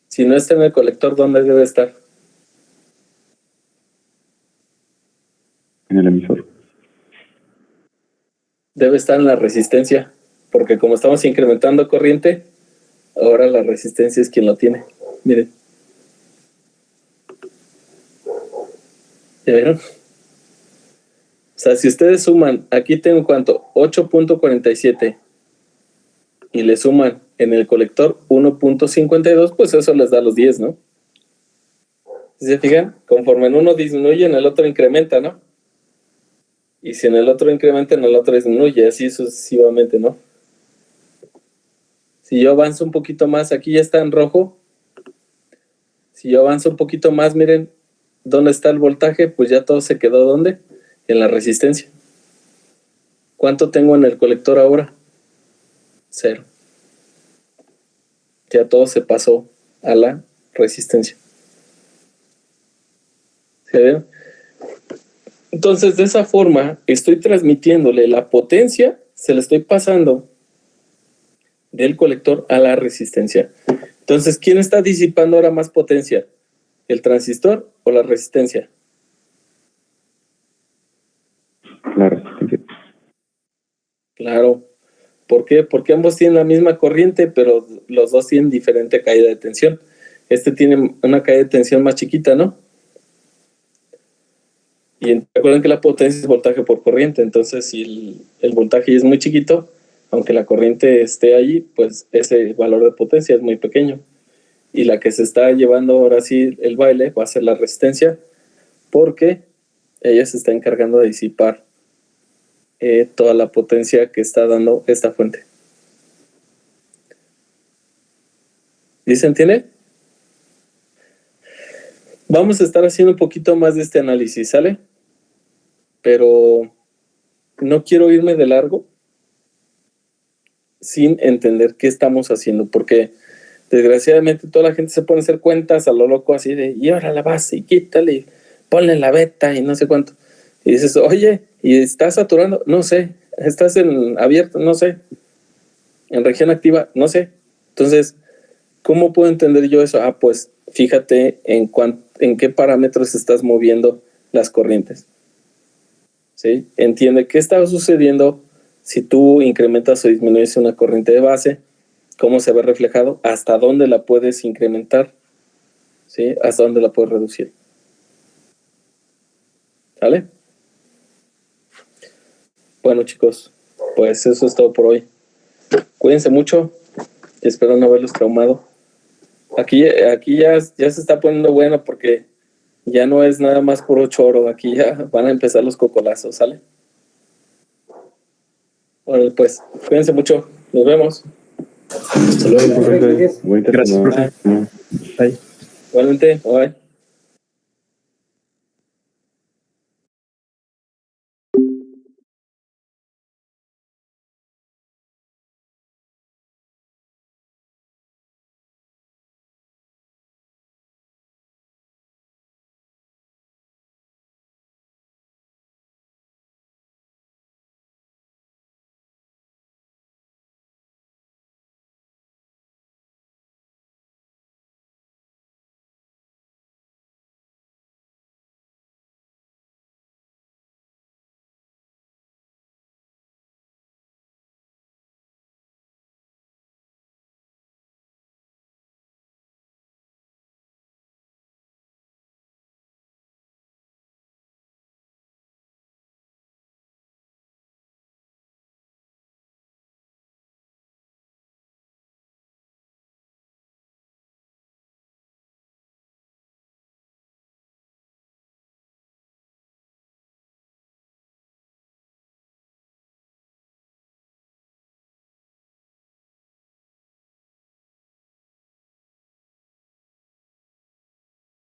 Si no está en el colector, ¿dónde debe estar? En el emisor. Debe estar en la resistencia, porque como estamos incrementando corriente, ahora la resistencia es quien lo tiene. Miren. ¿Ya vieron? O sea, si ustedes suman, aquí tengo ¿cuánto? 8.47 y le suman en el colector 1.52, pues eso les da los 10, ¿no? Si se fijan, conforme en uno disminuye, en el otro incrementa, ¿no? Y si en el otro incrementa, en el otro disminuye, así sucesivamente, ¿no? Si yo avanzo un poquito más, aquí ya está en rojo. Si yo avanzo un poquito más, miren, ¿dónde está el voltaje? Pues ya todo se quedó, ¿dónde? En la resistencia. ¿Cuánto tengo en el colector ahora? 0. Ya todo se pasó a la resistencia. ¿Se ven? Entonces, de esa forma, estoy transmitiéndole la potencia, se la estoy pasando del colector a la resistencia. Entonces, ¿quién está disipando ahora más potencia? ¿El transistor o la resistencia? La resistencia. Claro. ¿Por qué? Porque ambos tienen la misma corriente, pero los dos tienen diferente caída de tensión. Este tiene una caída de tensión más chiquita, ¿no? Y recuerden que la potencia es voltaje por corriente. Entonces, si el voltaje es muy chiquito, aunque la corriente esté allí, pues ese valor de potencia es muy pequeño. Y la que se está llevando ahora sí el baile va a ser la resistencia, porque ella se está encargando de disipar toda la potencia que está dando esta fuente. ¿Sí se entiende? Vamos a estar haciendo un poquito más de este análisis, ¿sale? Pero no quiero irme de largo sin entender qué estamos haciendo, porque desgraciadamente toda la gente se pone a hacer cuentas a lo loco así de, y ahora la base, y quítale, y ponle la beta, y no sé cuánto. Y dices, oye, ¿y estás saturando? No sé. ¿Estás en abierto? No sé. ¿En región activa? No sé. Entonces, ¿cómo puedo entender yo eso? Ah, pues fíjate en qué parámetros estás moviendo las corrientes. ¿Sí? Entiende qué está sucediendo si tú incrementas o disminuyes una corriente de base, cómo se ve reflejado, hasta dónde la puedes incrementar, ¿sí? Hasta dónde la puedes reducir. ¿Sale? Bueno, chicos, pues eso es todo por hoy. Cuídense mucho. Espero no haberlos traumado. Aquí ya se está poniendo bueno porque ya no es nada más puro choro. Aquí ya van a empezar los cocolazos, ¿sale? Bueno, pues, cuídense mucho. Nos vemos. Hasta luego, profe. Muy Gracias, interesante. profe. Bye. Igualmente, bye.